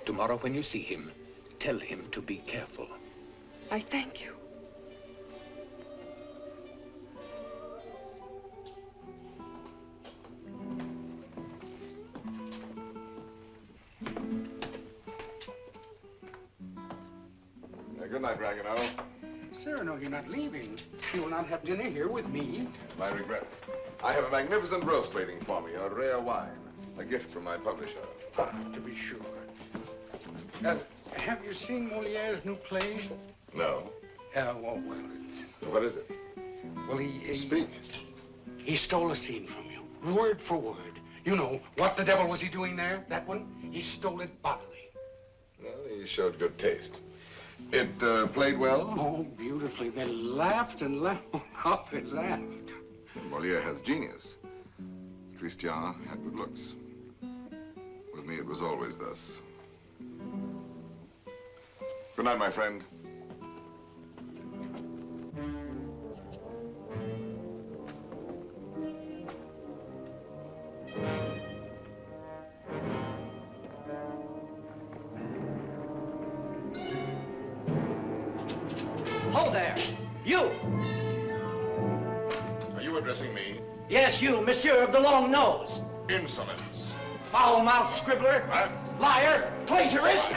C: Tomorrow, when you see him, tell him to be careful.
E: I thank you.
B: Good night, Ragueneau.
K: Cyrano, you're not leaving. You will not have dinner here with me.
B: My regrets. I have a magnificent roast waiting for me, a rare wine. A gift from my publisher.
K: Ah, to be sure. Have you seen Moliere's new play?
B: No.
K: Oh, well, it's...
B: What is it?
K: Well, he...
B: Speak.
K: He stole a scene from you, word for word. You know, what the devil was he doing there? That one? He stole it bodily.
B: Well, he showed good taste. It played well?
K: Oh, beautifully. They laughed and laughed. How they laughed.
B: Moliere has genius. Christian had good looks. was always thus. Good night, my friend.
P: Ho there! You!
B: Are you addressing me?
P: Yes, you, Monsieur of the Long Nose.
B: Insolence.
P: Foul-mouthed scribbler. Liar. Plagiarist.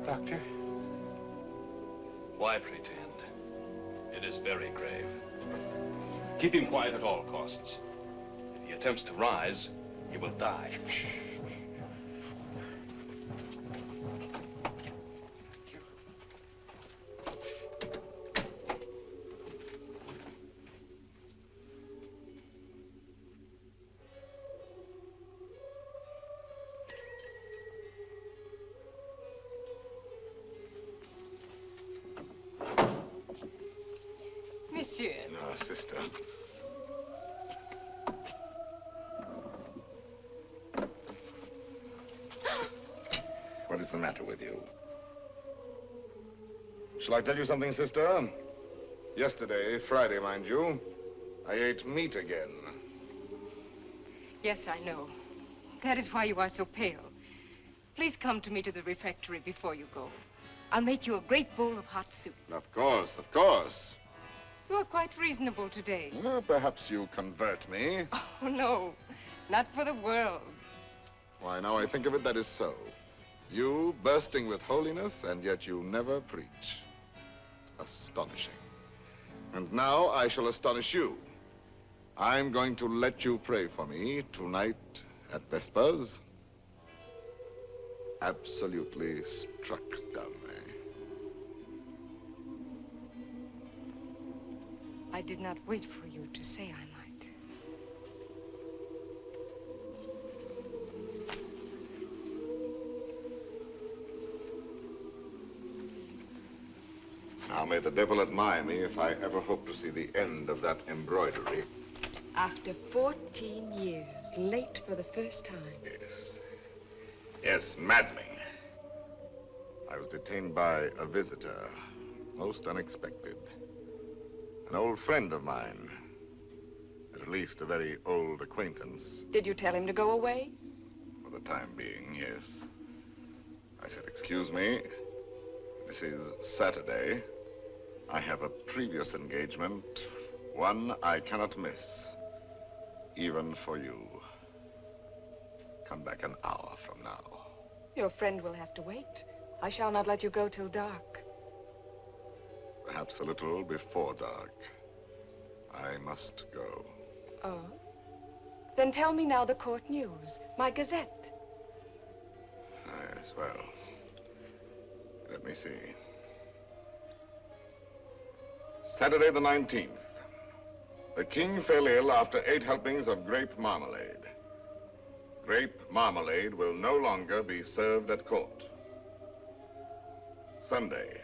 K: Doctor?
N: Why pretend? It is very grave. Keep him quiet at all costs. If he attempts to rise, he will die.
E: Monsieur.
B: No, sister. What is the matter with you? Shall I tell you something, sister? Yesterday, Friday, mind you, I ate meat again.
E: Yes, I know. That is why you are so pale. Please come to me to the refectory before you go. I'll make you a great bowl of hot soup.
B: Of course, of course.
E: You are quite reasonable today.
B: Well, perhaps you convert me.
E: Oh, no. Not for the world.
B: Why, now I think of it, that is so. You bursting with holiness, and yet you never preach. Astonishing. And now I shall astonish you. I'm going to let you pray for me tonight at Vespers. Absolutely struck dumb, eh?
E: I did not wait for you to say I might.
B: Now may the devil admire me if I ever hope to see the end of that embroidery.
E: After 14 years, late for the first time.
B: Yes. Yes, maddening. I was detained by a visitor, most unexpected. An old friend of mine. At least a very old acquaintance.
E: Did you tell him to go away?
B: For the time being, yes. I said, excuse me, this is Saturday. I have a previous engagement, one I cannot miss, even for you. Come back an hour from now.
E: Your friend will have to wait. I shall not let you go till dark.
B: Perhaps a little before dark. I must go.
E: Oh? Then tell me now the court news, my gazette.
B: Yes, well, let me see. Saturday the 19th. The king fell ill after 8 helpings of grape marmalade. Grape marmalade will no longer be served at court. Sunday.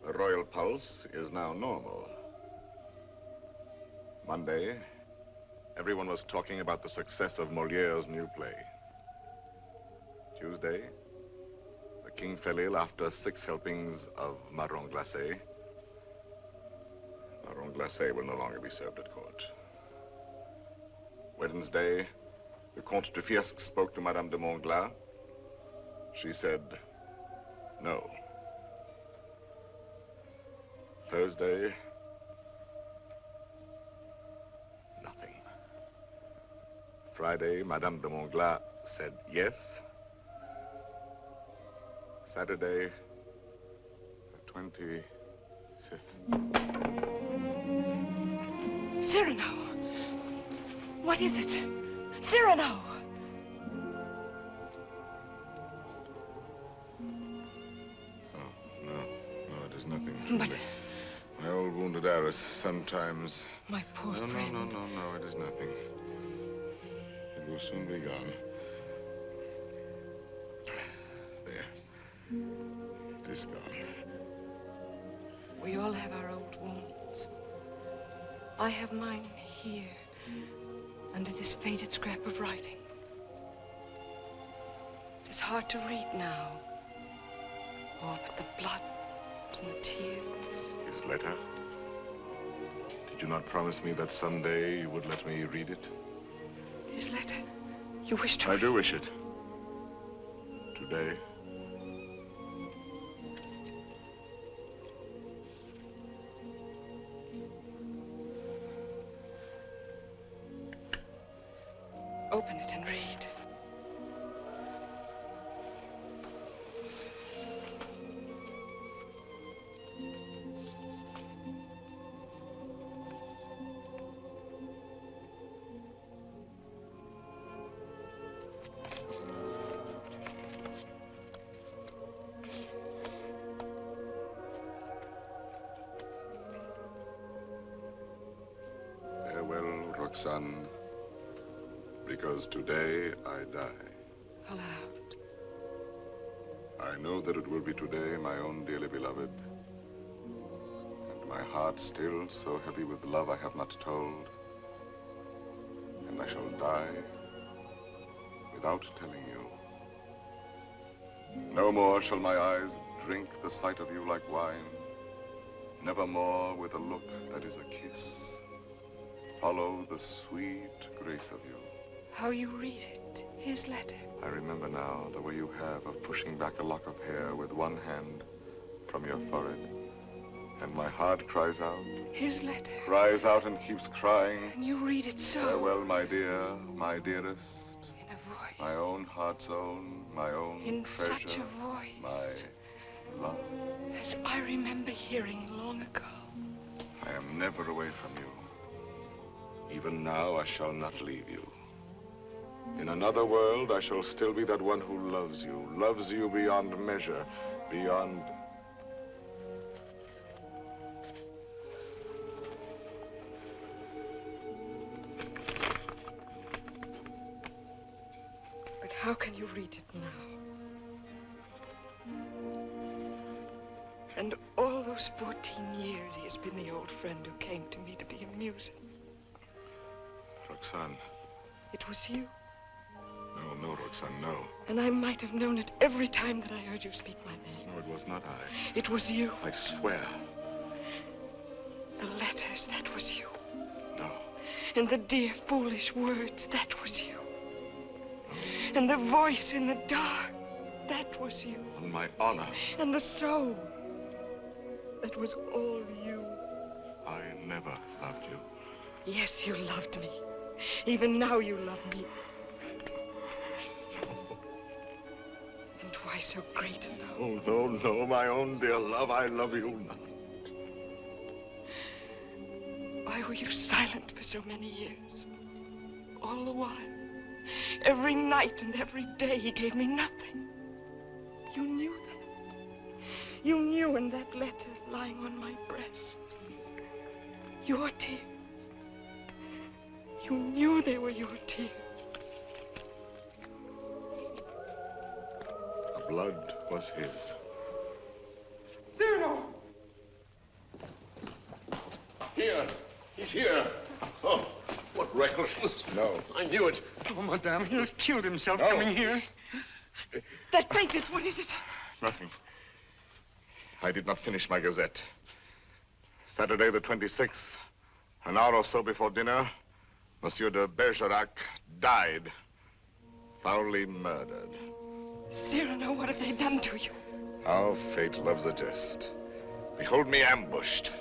B: The royal pulse is now normal. Monday, everyone was talking about the success of Moliere's new play. Tuesday, the king fell ill after 6 helpings of marron glacé. Marron glacé will no longer be served at court. Wednesday, the Comte de Fiesque spoke to Madame de Montglat. She said, no. Thursday, nothing. Friday, Madame de Montglat said yes.
R: Saturday, the 25th.
E: Cyrano! What is it? Cyrano!
R: No, it is nothing.
E: But...
R: My old wounded Aris sometimes...
E: My poor friend.
R: No, it is nothing. It will soon be gone. There. It is gone.
E: We all have our old wounds. I have mine here, under this faded scrap of writing. It is hard to read now. Oh, but the blood and the tears.
R: His letter? Did you not promise me that someday you would let me read it?
E: His letter? You wish to...
R: I do wish it. Today.
E: Open it and read.
R: Farewell, Roxane. Because today I die.
E: Aloud.
R: I know that it will be today, my own dearly beloved. And my heart still so heavy with love I have not told. And I shall die without telling you. No more shall my eyes drink the sight of you like wine. Nevermore with a look that is a kiss. Follow the sweet grace of you.
E: How you read it, his letter.
R: I remember now the way you have of pushing back a lock of hair with one hand from your forehead. And my heart cries out.
E: His letter.
R: Cries out and keeps crying.
E: And you read it so.
R: Farewell, my dear, my dearest.
E: In a voice.
R: My own heart's own, my own
E: in
R: treasure.
E: In such a voice.
R: My love.
E: As I remember hearing long ago.
R: I am never away from you. Even now, I shall not leave you. In another world, I shall still be that one who loves you beyond measure, beyond...
E: But how can you read it now? And all those 14 years, he has been the old friend who came to me to be amusing.
R: Roxane.
E: It was you.
R: No, Roxane, no.
E: And I might have known it every time that I heard you speak my name.
R: No, it was not I.
E: It was you.
R: I swear.
E: The letters, that was you.
R: No.
E: And the dear, foolish words, that was you. No. And the voice in the dark, that was you.
R: On my honor.
E: And the soul, that was all you.
R: I never loved you.
E: Yes, you loved me. Even now you love me. And why so great a love?
R: Oh, no, my own dear love, I love you not.
E: Why were you silent for so many years? All the while, every night and every day, he gave me nothing. You knew that. You knew in that letter lying on my breast. Your tears. You knew they were your tears.
R: The blood was his.
E: Cyrano!
N: Here. He's here. Oh, what recklessness.
R: No.
N: I knew it.
K: Oh, madame, he has killed himself coming here.
E: That papers, what is it?
R: Nothing. I did not finish my gazette. Saturday the 26th, an hour or so before dinner, Monsieur de Bergerac died, foully murdered.
E: Cyrano, what have they done to you?
R: How fate loves a jest. Behold me ambushed,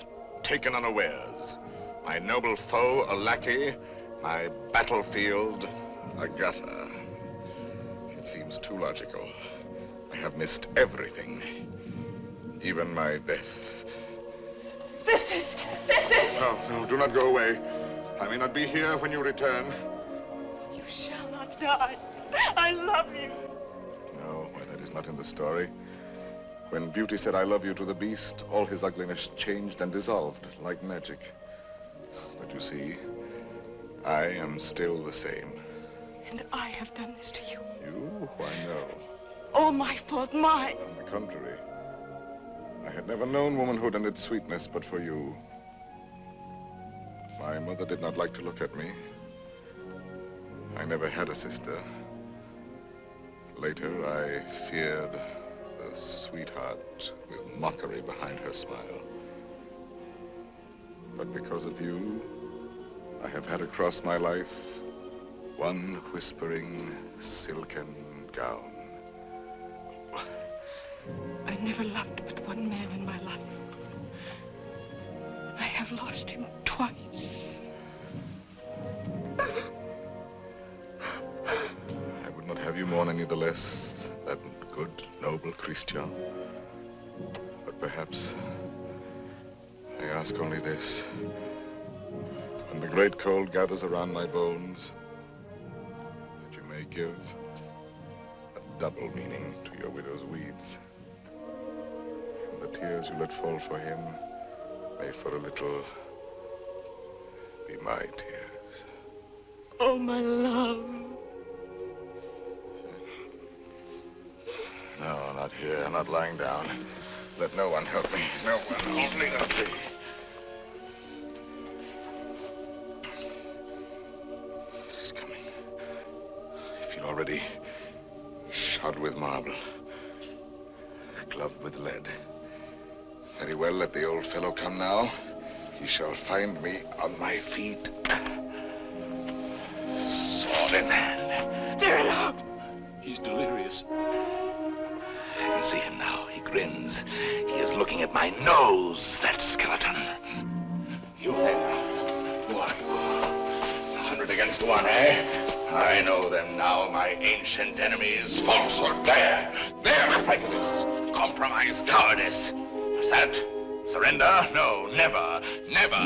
R: taken unawares. My noble foe, a lackey, my battlefield, a gutter. It seems too logical. I have missed everything, even my death.
E: Sisters! Sisters!
R: No, do not go away. I may not be here when you return.
E: You shall not die. I love you.
R: No, why, that is not in the story. When Beauty said, I love you to the beast, all his ugliness changed and dissolved like magic. But you see, I am still the same.
E: And I have done this to you.
R: You? Why, no.
E: All my fault, mine.
R: On the contrary. I had never known womanhood and its sweetness but for you. My mother did not like to look at me. I never had a sister. Later, I feared the sweetheart with mockery behind her smile. But because of you, I have had across my life one whispering silken gown.
E: I never loved but one man in my life. I have lost him twice.
R: I would not have you mourn any the less, that good, noble Christian. But perhaps I ask only this. When the great cold gathers around my bones, that you may give a double meaning to your widow's weeds. And the tears you let fall for him may for a little be my tears.
E: Oh, my love.
R: No, not here, not lying down. Let no one help me. No one, only the tree. It is coming. I feel already shod with marble, gloved with lead. Very well, let the old fellow come now. He shall find me on my feet, sword in hand.
E: Cyrano!
O: He's delirious. I can see him now. He grins. He is looking at my nose, that skeleton. You there. Who are you? 100 against 1, eh? I know them now, my ancient enemies. Falsehood. There. Prejudice. Compromise. Cowardice. Is that surrender? No, never. Never.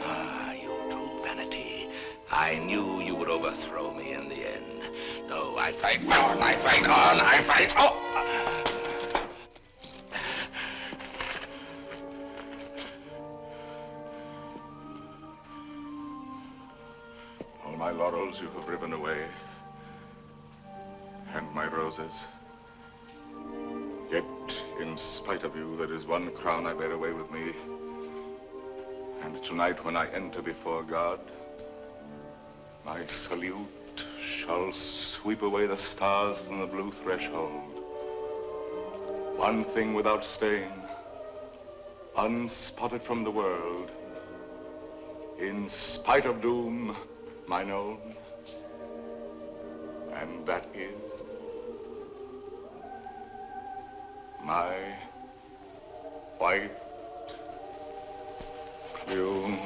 O: Ah, you true vanity. I knew you would overthrow me in the end. No, I fight on, I fight on, I fight on.
R: All my laurels you have riven away, and my roses. Yet, in spite of you, there is one crown I bear away with me. And tonight, when I enter before God, my salute shall sweep away the stars from the blue threshold. One thing without stain, unspotted from the world, in spite of doom, mine own, and that is my white plume.